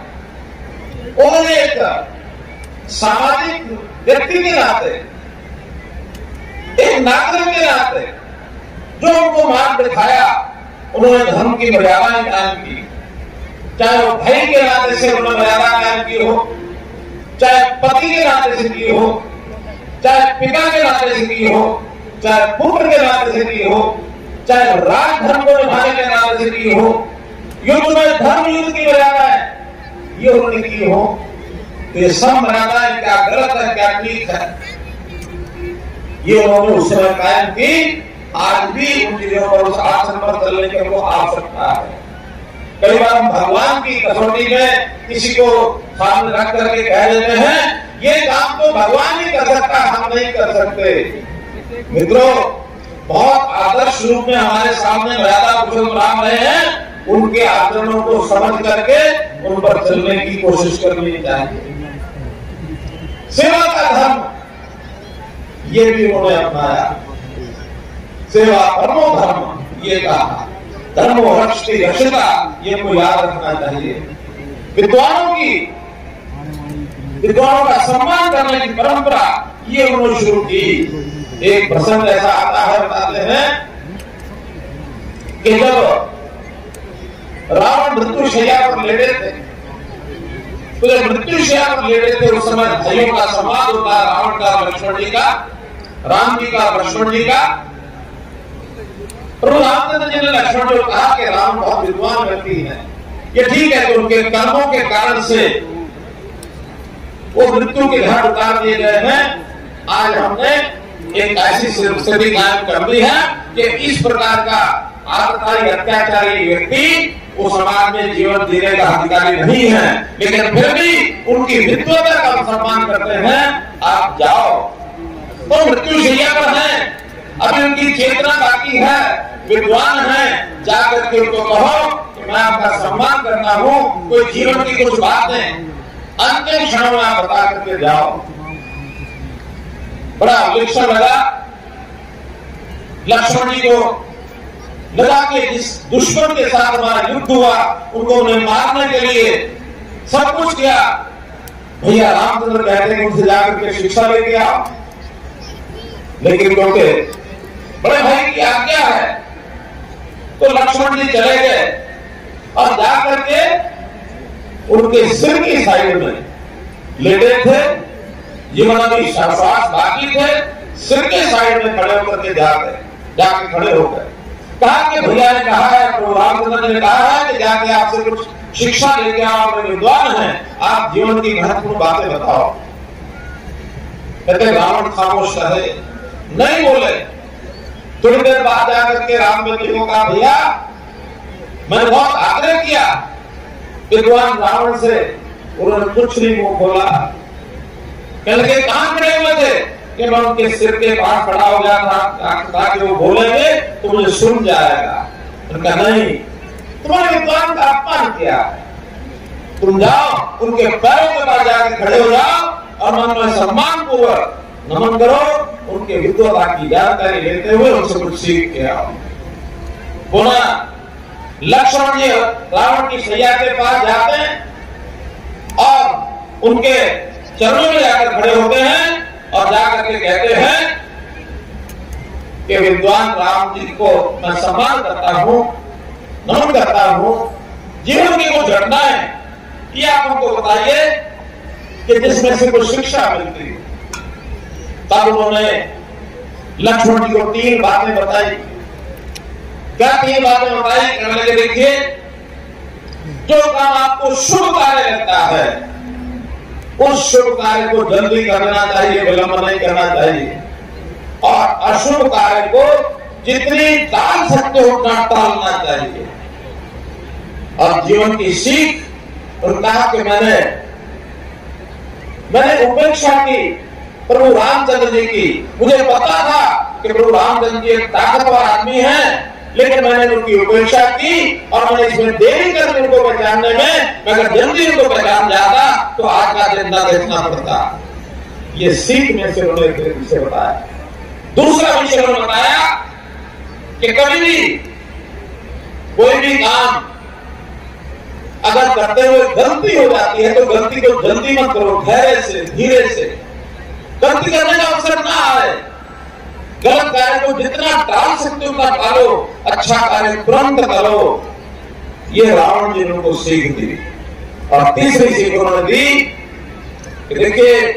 उन्होंने एक सामाजिक व्यक्ति के नाते, एक नागरिक के नाते जो उनको मार्ग दिखाया, उन्होंने धर्म की मर्यादाएं कायम की। चाहे वो भाई के नाते से उन्होंने मर्यादा कायम की हो, चाहे पति के नाते से की हो, चाहे पिता के नाते से की हो, चाहे पुत्र के नाते से की हो, चाहे राज धर्म को निभाने के नाते से की हो, युद्ध में धर्म युद्ध की मर्यादाएं ये उन्होंने की हो। तो ये सब मर्यादाएं क्या गलत है, क्या ठीक है, ये उन्होंने उस समय कायम की। आज भी उन चीजों पर, उस आसन पर चलने की हमको आवश्यकता है। कई बार हम भगवान की कसौटी में किसी को सामने रख करके कह देते हैं ये काम तो भगवान ही कर सकता, हम नहीं कर सकते। मित्रों, बहुत आदर्श रूप में हमारे सामने मर्यादा पुरुषोत्तम राम रहे हैं, उनके आचरणों को समझ करके उन पर चलने की कोशिश करनी चाहिए। सेवा का धर्म ये भी उन्होंने अपनाया। सेवा परमो धर्म ये कहा, धर्मो रक्षति रक्षिता ये को याद रखना चाहिए। विद्वानों का सम्मान करने की परंपरा ये उन्होंने शुरू की। एक प्रसंग ऐसा आता है, बताते हैं कि जब रावण मृत्युशैया पर लेटे थे, तो जब मृत्युशैया पर लेटे थे उस समय भाइयों का संवाद होता है, रावण का, लक्ष्मण जी का, राम जी का, लक्ष्मण जी का। प्रभु रामचंद्र जी ने लक्ष्मण जी को कहा कि राम बहुत विद्वान व्यक्ति है, ये ठीक है कि उनके कर्मों के कारण से वो मृत्यु के घाट उतार दिए गए हैं। आज हमने एक ऐसी स्थिति कायम कर दी है कि इस प्रकार का आतताई, अत्याचारी व्यक्ति वो समाज में जीवन जीने का अधिकारी नहीं है, लेकिन फिर भी उनकी विद्वता का हम सम्मान करते हैं। आप जाओ, तो मृत्युशैया पर है, अभी उनकी चेतना बाकी है, विद्वान है, जाकर के उनको कहो कि मैं आपका सम्मान करता हूँ, कोई जीवन की कुछ बातें अंतिम क्षणों में आप बता करके जाओ। बड़ा अवलिक्षण लगा लक्ष्मण जी को, लगा कि जिस दुश्मन के साथ हमारा युद्ध हुआ उनको उन्हें मारने के लिए सब कुछ किया, भैया रामचंद्र कहते हैं उनसे जाकर के शिक्षा लेके आओ। लेकिन क्योंकि बड़े भाई की आज्ञा है तो लक्ष्मण जी चले गए और जाकर के उनके सिर की साइड में लेटे थे, जीवन की श्वास बाकी थे, सिर के साइड में खड़े होकर के जाके खड़े हो गए। कहा कि भैया ने कहा है, प्रभु रामचंद्र ने कहा है कि जाके आपसे कुछ शिक्षा लेके आओ, आप विद्वान हैं, आप जीवन की महत्वपूर्ण बातें बताओ। कहते रावण खामोश रहे, नहीं बोले। थोड़ी देर बाद जाकर के रामचंद्र जी को कहा, भैया मैंने बहुत आग्रह किया विद्वान रावण से, उन्होंने कुछ नहीं मुंह खोला। कहने लगे कहां खड़े हुए थे कि मैं उनके सिर के पास खड़ा हो गया था ताकि वो बोलेंगे तो मुझे सुन जाएगा। उनका नहीं, तुम्हारे विद्वान का अपमान किया, तुम जाओ उनके पैरों के पास जाकर खड़े हो जाओ और मन में सम्मान पूर्वक नमन करो, उनके विद्वता की जानकारी लेते हुए उनसे कुछ सीख के आओ। बोला लक्ष्मण जी रावण की सैया के पास जाते हैं और उनके चरणों में जाकर खड़े होते हैं और जाकर के कहते हैं कि विद्वान राम जी को मैं सम्मान करता हूं, नमन करता हूं, जीवन की कुछ घटनाएं ये आप हमको बताइए कि जिसमें से कुछ शिक्षा मिलती। तब उन्होंने लक्ष्मण जी को 3 बातें बताई। क्या 3 बातें बताई? कहने लगे देखिए, जो काम आपको शुभ कार्य लगता है उस शुभ कार्य को जल्दी करना चाहिए, विलंब नहीं करना चाहिए, और अशुभ कार्य को जितनी टाल सकते हो उतना टालना चाहिए। और जीवन की सीख और कहा कि मैंने उपेक्षा की प्रभु रामचंद्र जी की। मुझे पता था कि प्रभु रामचंद्र जी एक ताकतवर आदमी हैं, लेकिन मैंने उनकी उपेक्षा की और मैंने इसमें देरी कर दी उनको पहचानने में। मैं अगर जल्दी उनको पहचान जाता तो आज का दिन ना देखना पड़ता। ये सीख में से उन्होंने बताया। दूसरा विषय उन्होंने बताया कि कभी भी कोई भी काम अगर करते हुए गलती हो जाती है तो गलती को जल्दी मत करो, धैर्य से धीरे से। गलती करने का अवसर ना आए, गलत कार्य को जितना टाल सकते हो उतना टालो, अच्छा कार्य तुरंत करो। ये रावण जी ने उनको सीख दी। और तीसरी सीख उन्होंने दी कि देखिए,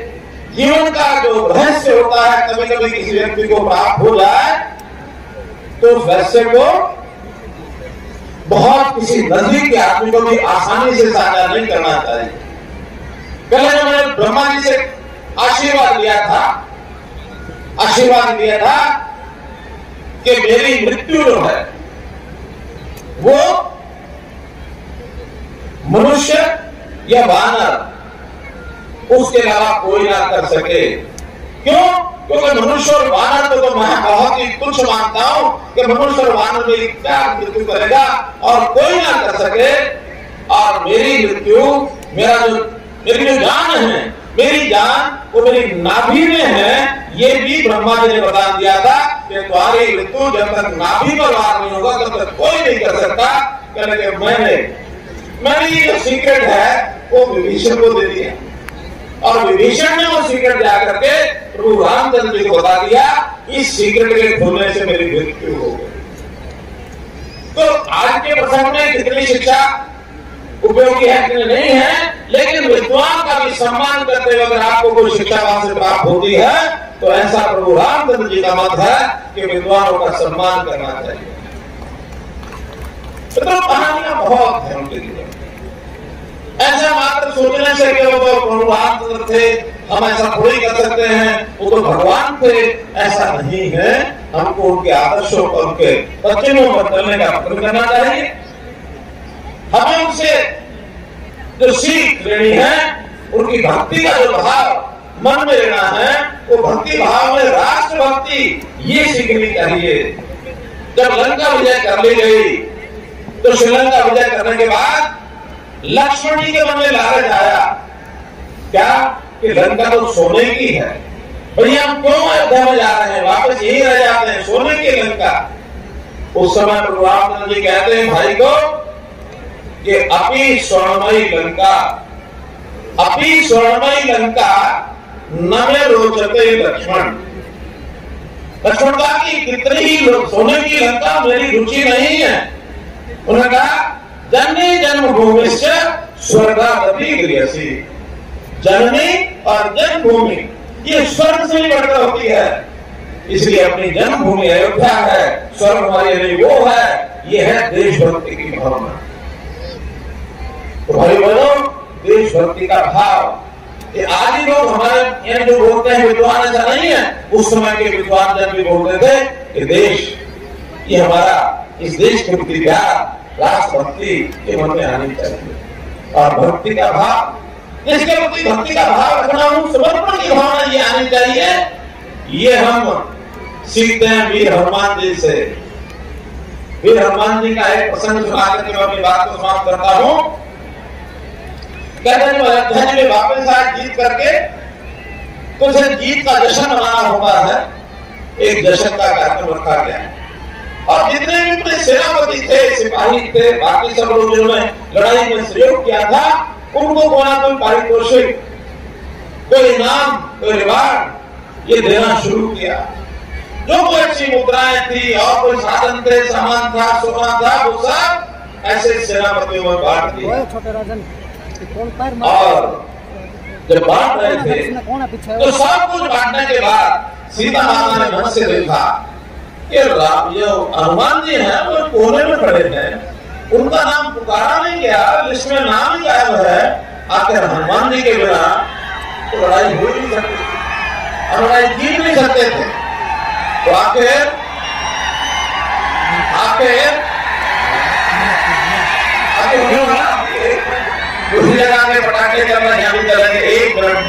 जीवन का जो रहस्य होता है कभी कभी किसी व्यक्ति को प्राप्त हो जाए तो उस रहस्य को बहुत किसी नजदीक के आदमी को भी आसानी से साझा नहीं करना चाहिए। पहले जो मैंने ब्रह्मा जी से आशीर्वाद लिया था कि मेरी मृत्यु जो है वो मनुष्य या वानर उसके अलावा कोई ना कर सके। क्यों? क्योंकि मनुष्य और वानर को तो मैं बहुत ही तुच्छ मानता हूं कि मनुष्य और वानर मेरी क्या मृत्यु करेगा और कोई ना कर सके। और मेरी मृत्यु, मेरी जो जान है, मेरी जान वो मेरी नाभि में है। ये भी ब्रह्मा जी ने बता दिया था कि तुम्हारी मृत्यु जब तक नाभि पर वार नहीं होगा तब तक कोई नहीं कर सकता। कहने मैंने ये जो सीक्रेट है वो विभीषण को दे दिया और विभीषण ने वो सीक्रेट जाकर के प्रभु रामचंद्र जी को बता दिया। इस सीक्रेट के खोलने से मेरी मृत्यु हो गई। तो आज के प्रसंग में कितनी शिक्षा उपयोगी है कि नहीं है, लेकिन विद्वान का भी सम्मान करते हुए अगर आपको कोई शिक्षा वहां से प्राप्त होती है तो ऐसा प्रभु रामचंद्र जी का मत है कि विद्वानों का सम्मान करना चाहिए। तो कहानियां बहुत है उनके लिए। ऐसा मात्र सोचने से कि वो तो प्रभु रामचंद्र थे, हम ऐसा थोड़ी कर सकते हैं, वो तो भगवान थे, ऐसा नहीं है। हमको उनके आदर्शों पर, उनके वचनों पर चलने का प्रयत्न करना चाहिए। हमें उनसे जो सीख लेनी है, उनकी भक्ति का जो भाव मन में लेना है, वो भक्ति भाव में राष्ट्र भक्ति ये सीखनी चाहिए। जब लंका विजय कर ली गई तो श्रीलंका विजय करने के बाद लक्ष्मण जी के मन में लालच आया क्या कि लंका तो सोने की है, भैया हम क्यों अयोध्या में जा रहे हैं, वापस यही रह जाते हैं, सोने की लंका। उस समय प्रभु रामचंद्र जी कहते हैं भाई को कि अपी स्वर्णमयी लंका, अपी स्वर्णमयी लंका न में रोचते लक्ष्मण। लक्ष्मण कहा कि कितनी ही सोने की लंका मेरी रुचि नहीं है। उन्होंने कहा जननी जन्मभूमि से स्वर्गादपि गृहसी। जननी और जन्मभूमि ये स्वर्ग से भी बढ़कर होती है। इसलिए अपनी जन्मभूमि अयोध्या है, स्वर्ग हमारे लिए वो है, ये है देशभक्ति की भावना। तो भाई बहनों, देशभक्ति का भाव, ये आज ही लोग हमारे ये जो बोलते हैं विद्वान, ऐसा नहीं है, उस समय के विद्वान जन भी बोलते थे कि देश, ये हमारा, इस देश के प्रति प्यार, राष्ट्रभक्ति के मन में आनी चाहिए और भक्ति का भाव, इसके प्रति भक्ति का भाव रखना हूं, समर्पण की भावना ये आनी चाहिए। ये हम सीखते हैं वीर हनुमान जी से। वीर हनुमान जी का एक प्रसंग सुना करके मैं अपनी बात को समाप्त करता हूं। कहते हैं अयोध्या में वापस आए जीत करके, तो उसे जीत का जश्न मनाना होता है, एक जश्न का कार्यक्रम रखा गया और जितने भी अपने सेनापति थे, सिपाही थे, बाकी सब लोग जिन्होंने लड़ाई में सहयोग किया था, उनको कोई ना कोई पारितोषिक, कोई इनाम, कोई रिवार्ड ये देना शुरू किया। जो कोई अच्छी मुद्राएं थी और कोई साधन थे, सामान था, सोना था, वो सब ऐसे सेनापतियों में बांट दिया। और जब बांट रहे थे तो सब कुछ बांटने के बाद सीता माता ने मन से देखा कि ये हनुमान जी हैं, वो कोने में खड़े थे, उनका नाम पुकारा नहीं गया, लिस्ट में नाम ही गायब है। आखिर हनुमान जी के बिना तो लड़ाई हो नहीं सकती, लड़ाई जीत नहीं सकते थे। तो आखिर उसी जगह में पटाखे चलना यहाँ भी चलेंगे 1 मिनट में।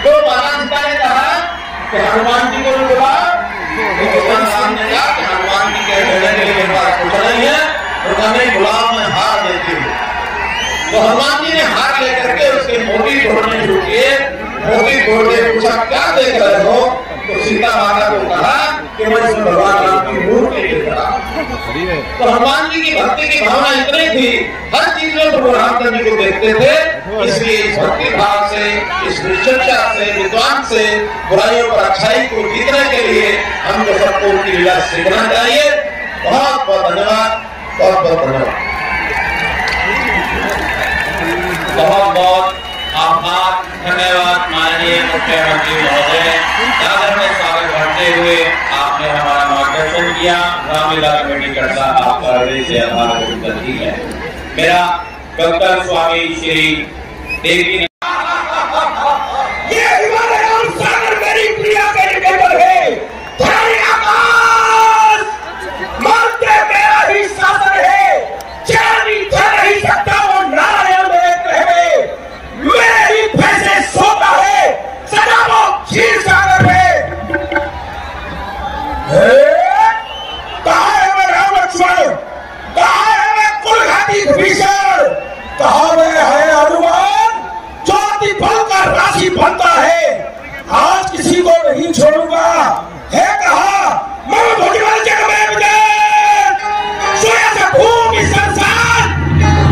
तो माता सीता ने कहा कि हनुमान जी को बुला, हनुमान जी के कहने के लिए मेरे पास कुछ नहीं है, उन्होंने गुलाम में हार देती हूँ। तो हनुमान जी ने हार लेकर के उसके मोती तोड़ने शुरू किए। मोती तोड़ के पूछा क्या देख रहे हो? तो सीता माता को कहा कि मैं इसमें भगवान राम की मूर्ति देख रहा हूं। तो हनुमान जी की भक्ति की भावना इतनी थी, हर चीज में प्रभु रामचंद्र जी को देखते थे। इसलिए इस भक्ति भाव से, इस निश्चयता से, विद्वान से बुराइयों पर अच्छाई को जीतने के लिए हमको सबको उनकी लीला सीखना चाहिए। बहुत बहुत धन्यवाद, बहुत बहुत धन्यवाद, बहुत बहुत आभार, धन्यवाद माननीय मुख्यमंत्री महोदय। दादर में स्वागत करते हुए आपने हमारा मार्गदर्शन किया। रामलीला कमेटी करता आपका हृदय से आभार व्यक्त करती है। मेरा डॉक्टर स्वामी श्री देवी ने ये हिमालय और सागर मेरी प्रिया के निकल है, धरणी आकाश मानते मेरा ही शासन है, चांदी धर नहीं सकता वो नारायण मेरे कहे, मेरे ही पैसे सोता है सदा वो क्षीर सागर में। कहा है मैं राम लक्ष्मण, कहा है मैं कुलघाती विभीषण, कहा मैं है हनुमान जो अति बल का राशि बनता है, आज किसी को नहीं छोड़ूंगा। है कहा मैं भोजवाल जग में विजय, सोया से भूमि संसार,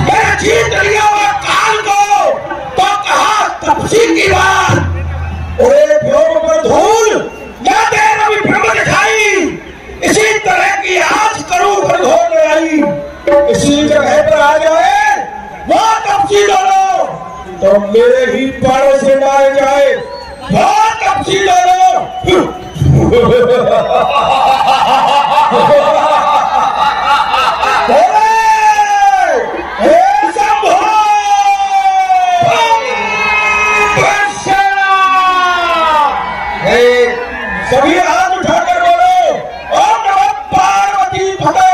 मैं जीत लिया हुआ काल को। तो कहा तपसी की बात, ओरे व्योम पर धूल या देर अभी ब्रह्म दिखाई, इसी तरह की आज करूं घनघोर लड़ाई, इसी जगह पर आ जाए वो तपसी दोनों तो मेरे ही पारों से मारे जाए, वो तपसी दोनों। सभी हाथ उठाकर बोलो ओम नमः पार्वती फतेह।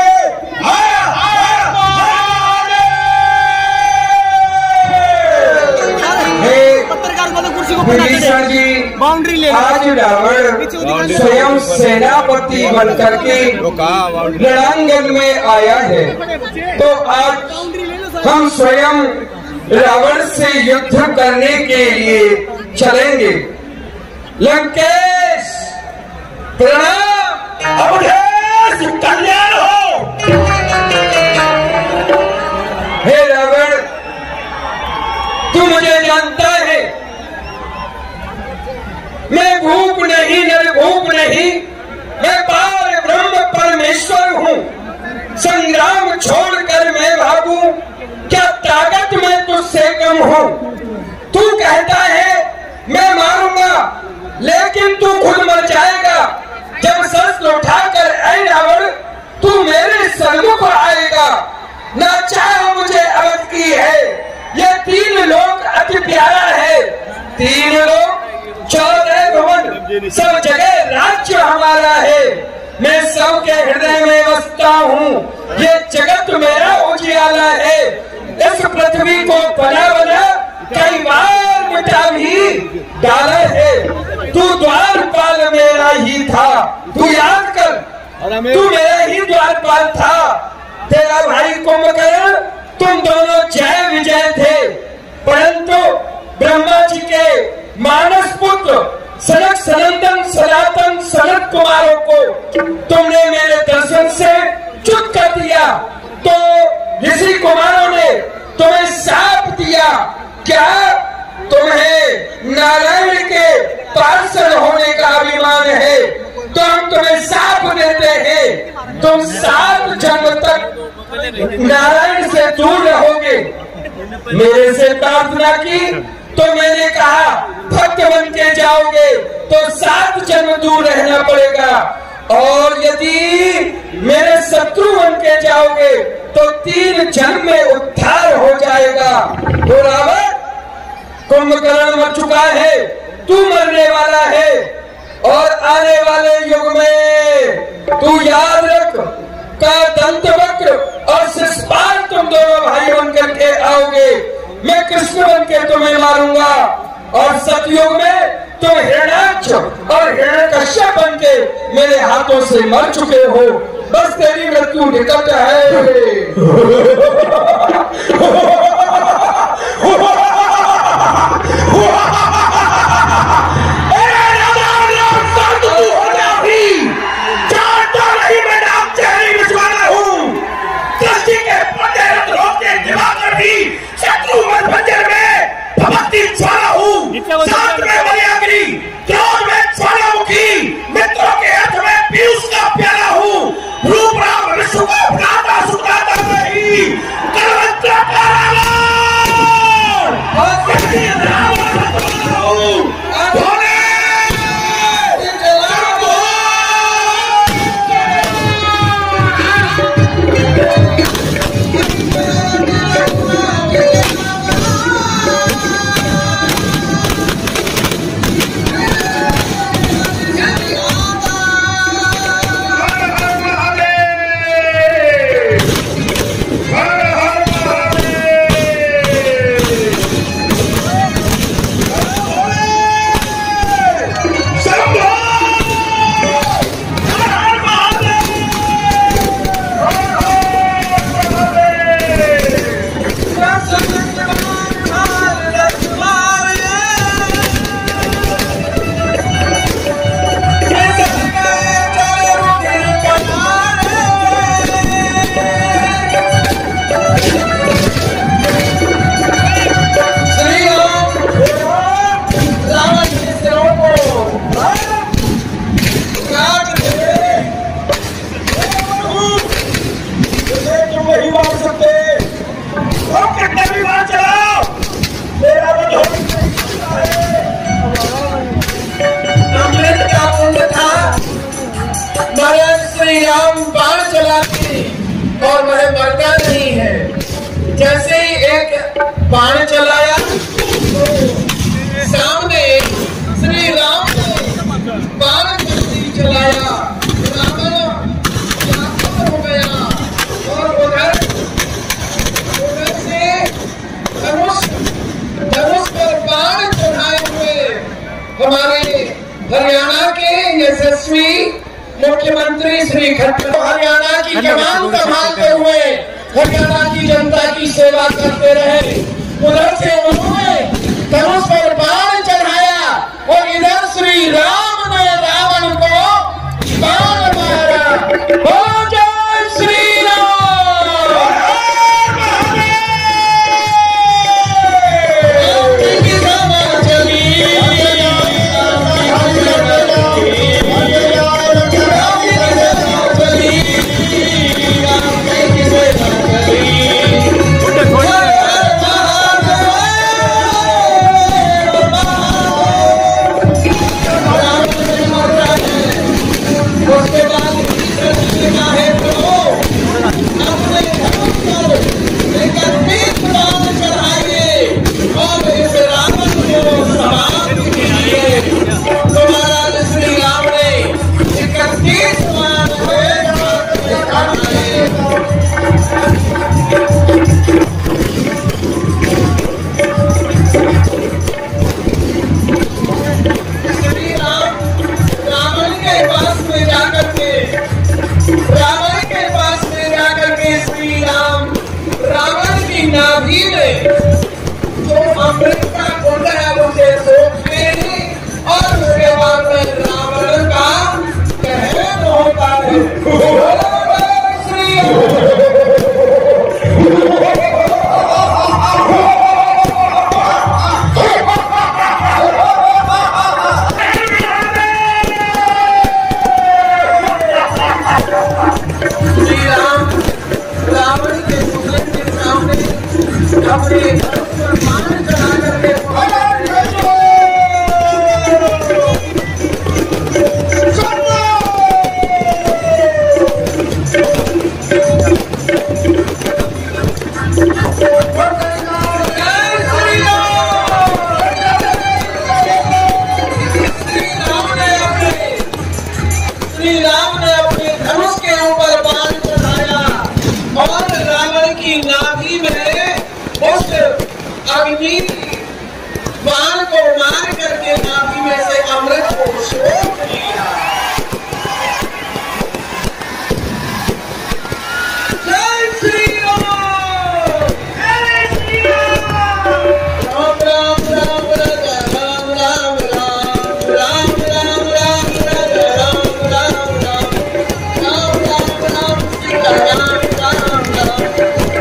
विभीषण जी बाउंड्री ले, आज रावण स्वयं सेनापति बनकर के रणांगन में आया है, तो आज हम स्वयं रावण से युद्ध करने के लिए चलेंगे। लंकेश प्रणाम। अवधेश कल्याण हो। हे रावण, तू मुझे जानता है, मैं भूप नहीं, निर्भूप नहीं, मैं पार ब्रह्म परमेश्वर हूँ। संग्राम छोड़कर मैं भागूं, क्या ताकत मैं तुझसे कम हूँ? तू कहता है मैं मारूंगा, लेकिन तू खुद मर जाएगा। जब उठाकर ऐ रावण तू मेरे सन्मुख आएगा, ना चाह मुझे अवध की है। ये 3 लोक अति प्यारा है, 3 लोक 14 भवन, सब जगह राज्य हमारा है। मैं सबके हृदय में बसता हूँ, ये जगत मेरा उजियाला है। इस पृथ्वी को बना बना कई बार मिटा भी डाला है। तू द्वारपाल मेरा ही था, तू याद कर, तू मेरा ही द्वारपाल था। तेरा भाई कुंभकर्ण, तुम दोनों जय विजय थे, परंतु ब्रह्मा जी के मानस पुत्र सनक सनंदन सनातन सनत कुमारों को तुमने मेरे दर्शन से च्युत कर दिया। तो ऋषि कुमारों ने तुम्हें शाप दिया। क्या तुम्हें नारायण के पार्षद होने का अभिमान है? तो हम तुम्हें शाप देते हैं, तुम 7 जन्म तक नारायण से दूर रहोगे। मेरे से प्रार्थना की तो मैंने कहा भक्त बन के जाओगे तो 7 जन्म दूर रहना पड़ेगा, और यदि मेरे शत्रु बन के जाओगे तो 3 जन्म में उद्धार हो जाएगा। तो रावण, कुंभकर्ण मर चुका है, तू मरने वाला है, और आने वाले युग में तू याद रख का दंतवक्र और शिशुपाल तुम दोनों भाई बन करके आओगे। मैं कृष्ण बन के तुम्हें मारूंगा, और सतयुग में तुम हिरण्याक्ष और हिरण्यकश्यप बन के मेरे हाथों से मर चुके हो। बस तेरी मृत्यु निकट है। शांत में बलियागिरी, क्रोध में ज्वालामुखी, मित्रों के हाथ में पीयूष का प्याला हूँ। रूप राम विश्व को अपनाता सुखाता नहीं, कलवंता श्री राम बाण चलाते और वह मरता नहीं है। जैसे ही एक बाण चलाया तो सामने श्री राम ने बाण चलाया, रावण हो गया, और उधर से धनुष पर बाण चढ़ाए हुए हमारे हरियाणा के यशस्वी मुख्यमंत्री श्री खट्टर हरियाणा की कमान संभालते हुए हरियाणा की जनता की सेवा करते रहे। उधर से उन्होंने धनुष पर बाण चढ़ाया और इधर श्री राम ने रावण को बाण मारा। हो जय श्री राम। अमृत का कुंड है मुझे सोच में, और उसके बाद में रावण का कहर होता है। श्री राम रावण के पुतले के सामने अपने धनुष पर बाण चढ़ा करके श्री राम ने अपने धनुष के ऊपर बाण चढ़ाया और रावण की नाभि में उस अग्नि बाण को मार करके नाभि में से अमृत को सोख लिया। जय श्री राम, जय श्री राम, राम राम राम राम राम राम राम राम राम राम राम राम राम सीता राम राम राम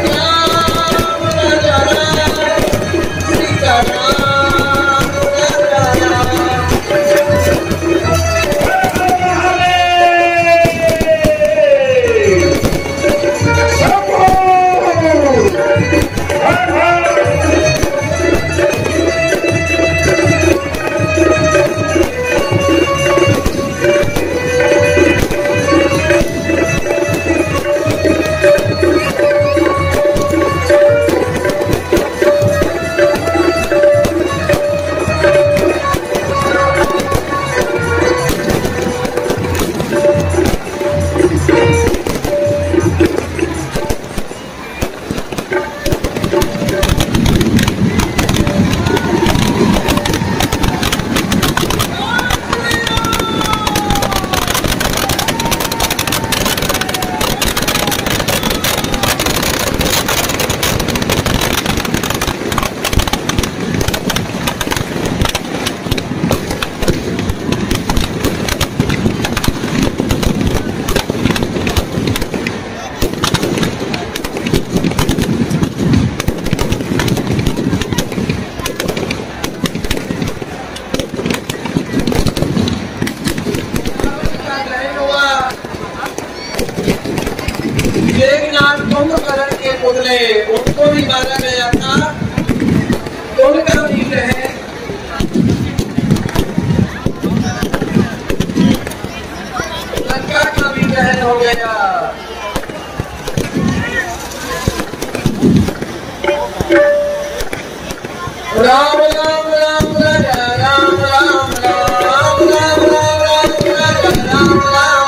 राम राजा राम सीता राम राजा राम। कुंभकर्ण के पुतले उनको भी मारा गया था, उनका भी है लंका का भी दहन हो गया। राम राम राम राजा राम राम राम राम राम राम राजा राम राम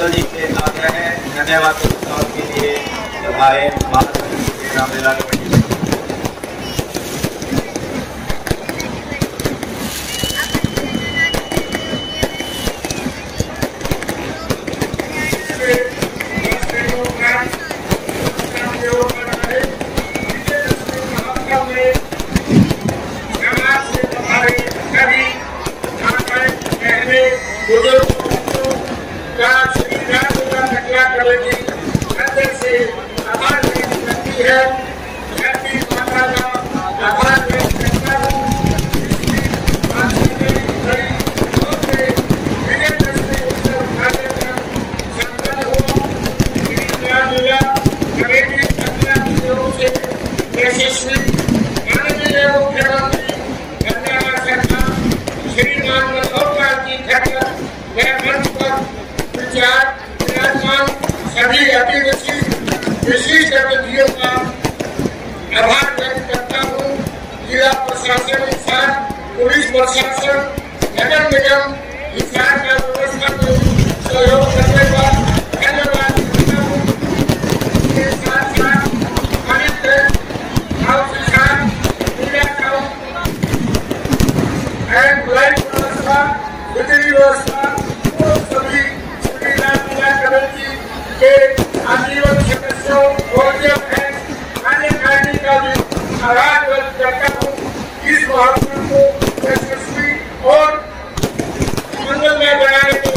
जी के आग्रह है धन्यवाद के लिए हमारे रामलीला कमेटी सभी विशिष्ट अतिथियों का आभार व्यक्त करता हूँ। जिला प्रशासन के साथ पुलिस प्रशासन, नगर निगम हिसार का व्यवस्था को सहयोग करने पर धन्यवाद देता हूँ। इसके साथ साथ व्यवस्था, बिजली व्यवस्था और सभी कमेटी के आजीवन सदस्यों और कार्यकारिणी का भी आभार व्यक्त करता हूँ। इस महोत्सव को यशस्वी और मंगलमय बनाने को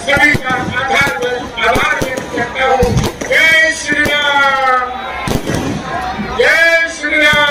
सभी का आभार व्यक्त करता हूँ। जय श्री राम, जय श्री राम।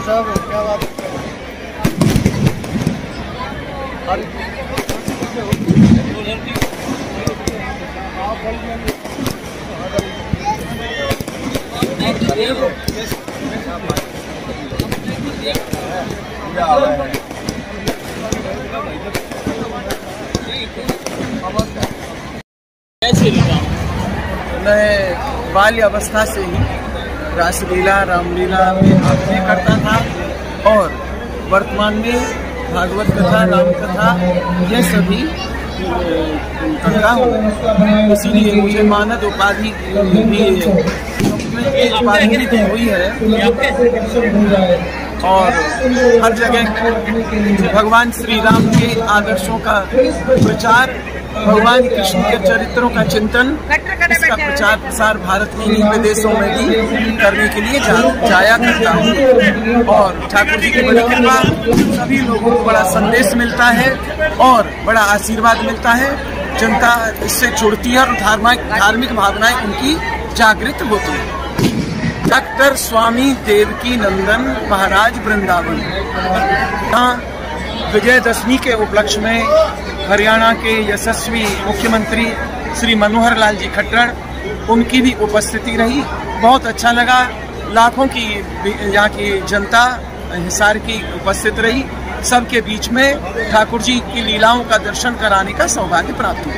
साहब क्या बात मैं बाल्य अवस्था से ही रासलीला रामलीला में अभिनय करता था और वर्तमान में भागवत कथा, राम कथा ये सभी करता हूँ। इसीलिए मुझे मानद उपाधि भी हुई है और हर जगह भगवान श्री राम के आदर्शों का प्रचार, भगवान कृष्ण के चरित्रों का चिंतन, इसका प्रचार प्रसार भारत में विदेशों में भी करने के लिए जाया करता हूँ और ठाकुर जी की बड़ी कृपा, सभी लोगों को बड़ा संदेश मिलता है और बड़ा आशीर्वाद मिलता है। जनता इससे जुड़ती है और धार्मिक भावनाएं उनकी जागृत होती है। डॉक्टर स्वामी देवकी नंदन महाराज वृंदावन, विजयदशमी के उपलक्ष्य में हरियाणा के यशस्वी मुख्यमंत्री श्री मनोहर लाल जी खट्टर, उनकी भी उपस्थिति रही। बहुत अच्छा लगा। लाखों की यहाँ की जनता हिसार की उपस्थित रही। सबके बीच में ठाकुर जी की लीलाओं का दर्शन कराने का सौभाग्य प्राप्त हुआ।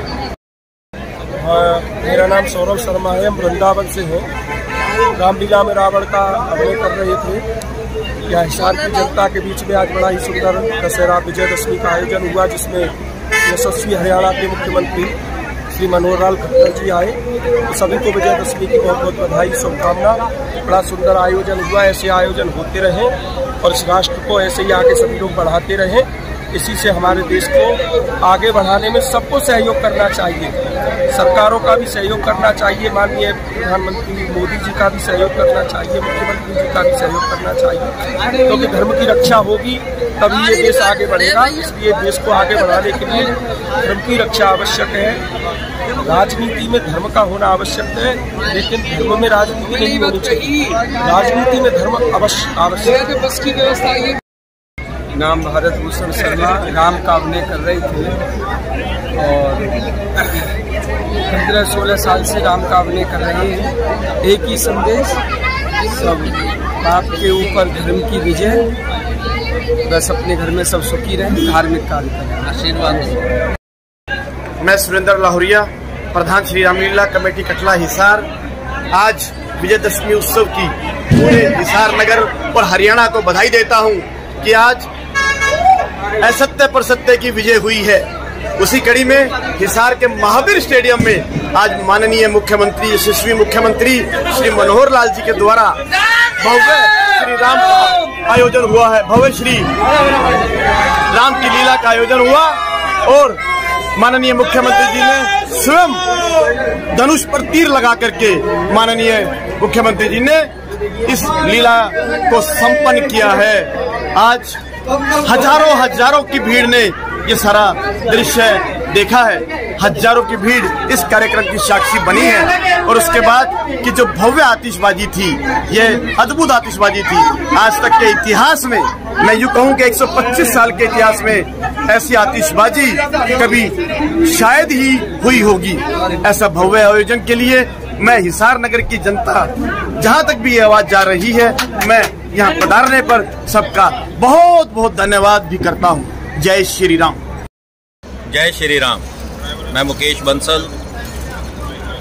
मेरा नाम सौरभ शर्मा है, हम वृंदावन से हैं। रामलीला में रावण का अभिनय कर रहे थे। यहाँ हिसार की जनता के बीच में आज बड़ा ही सुंदर दशहरा विजयदशमी का आयोजन हुआ, जिसमें यशस्वी हरियाणा के मुख्यमंत्री श्री मनोहर लाल खट्टर जी आए। तो सभी को विजयदशमी की बहुत बहुत बधाई, शुभकामना। बड़ा सुंदर आयोजन हुआ, ऐसे आयोजन होते रहें और इस राष्ट्र को ऐसे ही आगे सभी लोग बढ़ाते रहें। इसी से हमारे देश को आगे बढ़ाने में सबको सहयोग करना चाहिए, सरकारों का भी सहयोग करना चाहिए, माननीय प्रधानमंत्री मोदी जी का भी सहयोग करना चाहिए, मुख्यमंत्री जी का भी सहयोग करना चाहिए, क्योंकि धर्म की रक्षा होगी तभी ये देश आगे बढ़ेगा। इसलिए देश को आगे बढ़ाने के लिए धर्म की रक्षा आवश्यक है। राजनीति में धर्म का होना आवश्यक है, लेकिन धर्म में राजनीति नहीं होनी चाहिए। राजनीति में धर्म अवश्य आवश्यक है। नाम भारत भूषण शर्मा, राम का अभिनय कर रहे थे और 15-16 साल से राम का अभिनय कर रहे हैं। एक ही संदेश, सब पाप के ऊपर धर्म की विजय। बस अपने घर में सब सुखी रहें, धार्मिक कार्य करें, आशीर्वाद। मैं सुरेंद्र लाहौरिया, प्रधान श्री रामलीला कमेटी कटला हिसार। आज विजयदशमी उत्सव की पूरे हिसार नगर और हरियाणा को बधाई देता हूं कि आज असत्य पर सत्य की विजय हुई है। उसी कड़ी में हिसार के महावीर स्टेडियम में आज माननीय मुख्यमंत्री, यशस्वी मुख्यमंत्री श्री मनोहर लाल जी के द्वारा भव्य श्री राम का आयोजन हुआ है। भव्य श्री राम की लीला का आयोजन हुआ और माननीय मुख्यमंत्री जी ने स्वयं धनुष पर तीर लगा करके माननीय मुख्यमंत्री जी ने इस लीला को संपन्न किया है। आज हजारों की भीड़ ने ये सारा दृश्य देखा है। हजारों की भीड़ इस कार्यक्रम की साक्षी बनी है और उसके बाद कि जो भव्य आतिशबाजी थी, ये अद्भुत आतिशबाजी थी। आज तक के इतिहास में मैं यूँ कहूँ कि 125 साल के इतिहास में ऐसी आतिशबाजी कभी शायद ही हुई होगी। ऐसा भव्य आयोजन के लिए मैं हिसार नगर की जनता, जहाँ तक भी ये आवाज जा रही है, मैं यहाँ पधारने पर सबका बहुत बहुत धन्यवाद भी करता हूँ। जय श्री राम। जय श्री राम। मैं मुकेश बंसल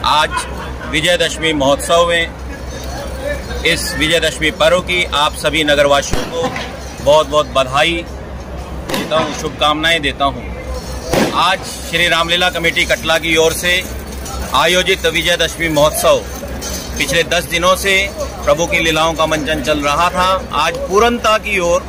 आज विजयदशमी महोत्सव में इस विजयदशमी पर्व की आप सभी नगरवासियों को बहुत बहुत बधाई देता हूँ, शुभकामनाएं देता हूँ। आज श्री रामलीला कमेटी कटला की ओर से आयोजित विजयदशमी महोत्सव पिछले 10 दिनों से प्रभु की लीलाओं का मंचन चल रहा था। आज पूर्णता की ओर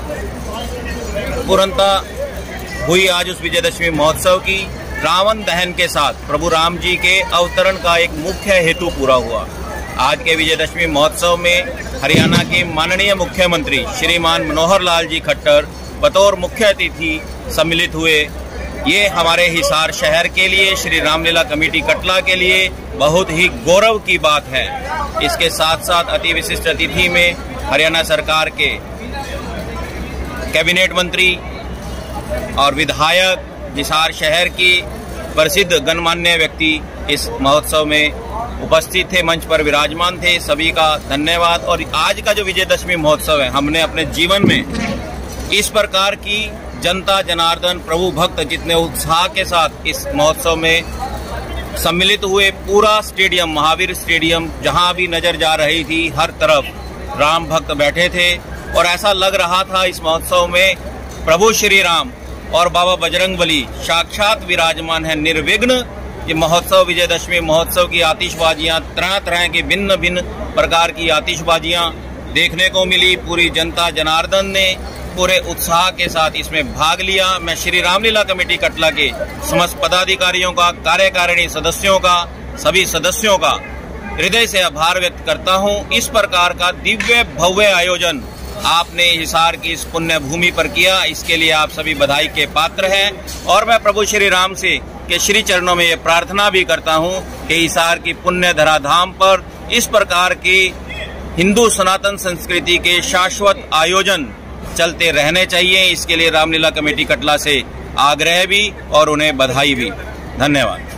हुई। आज उस विजयदशमी महोत्सव की रावण दहन के साथ प्रभु राम जी के अवतरण का एक मुख्य हेतु पूरा हुआ। आज के विजयदशमी महोत्सव में हरियाणा के माननीय मुख्यमंत्री श्रीमान मनोहर लाल जी खट्टर बतौर मुख्य अतिथि सम्मिलित हुए। ये हमारे हिसार शहर के लिए, श्री रामलीला कमेटी कटला के लिए बहुत ही गौरव की बात है। इसके साथ साथ अति विशिष्ट अतिथि में हरियाणा सरकार के कैबिनेट मंत्री और विधायक, हिसार शहर की प्रसिद्ध गणमान्य व्यक्ति इस महोत्सव में उपस्थित थे, मंच पर विराजमान थे। सभी का धन्यवाद। और आज का जो विजयदशमी महोत्सव है, हमने अपने जीवन में इस प्रकार की जनता जनार्दन प्रभु भक्त जितने उत्साह के साथ इस महोत्सव में सम्मिलित हुए, पूरा स्टेडियम, महावीर स्टेडियम जहां भी नजर जा रही थी, हर तरफ राम भक्त बैठे थे और ऐसा लग रहा था इस महोत्सव में प्रभु श्री राम और बाबा बजरंगबली साक्षात विराजमान है, निर्विघ्न। ये महोत्सव, विजयदशमी महोत्सव की आतिशबाजियां, तरह तरह की भिन्न भिन्न प्रकार की आतिशबाजियां देखने को मिली। पूरी जनता जनार्दन ने पूरे उत्साह के साथ इसमें भाग लिया। मैं श्री रामलीला कमेटी कटला के समस्त पदाधिकारियों का, कार्यकारिणी सदस्यों का, सभी सदस्यों का हृदय से आभार व्यक्त करता हूं। इस प्रकार का दिव्य भव्य आयोजन आपने हिसार की इस पुण्य भूमि पर किया, इसके लिए आप सभी बधाई के पात्र हैं। और मैं प्रभु श्री राम से के श्री चरणों में ये प्रार्थना भी करता हूं कि हिसार की पुण्य धराधाम पर इस प्रकार की हिंदू सनातन संस्कृति के शाश्वत आयोजन चलते रहने चाहिए। इसके लिए रामलीला कमेटी कटला से आग्रह भी और उन्हें बधाई भी। धन्यवाद।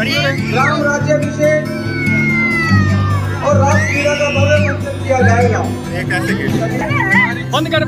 राम राज्याभिषेक और रासलीला का भव्य मंचन किया जाएगा। बंद कर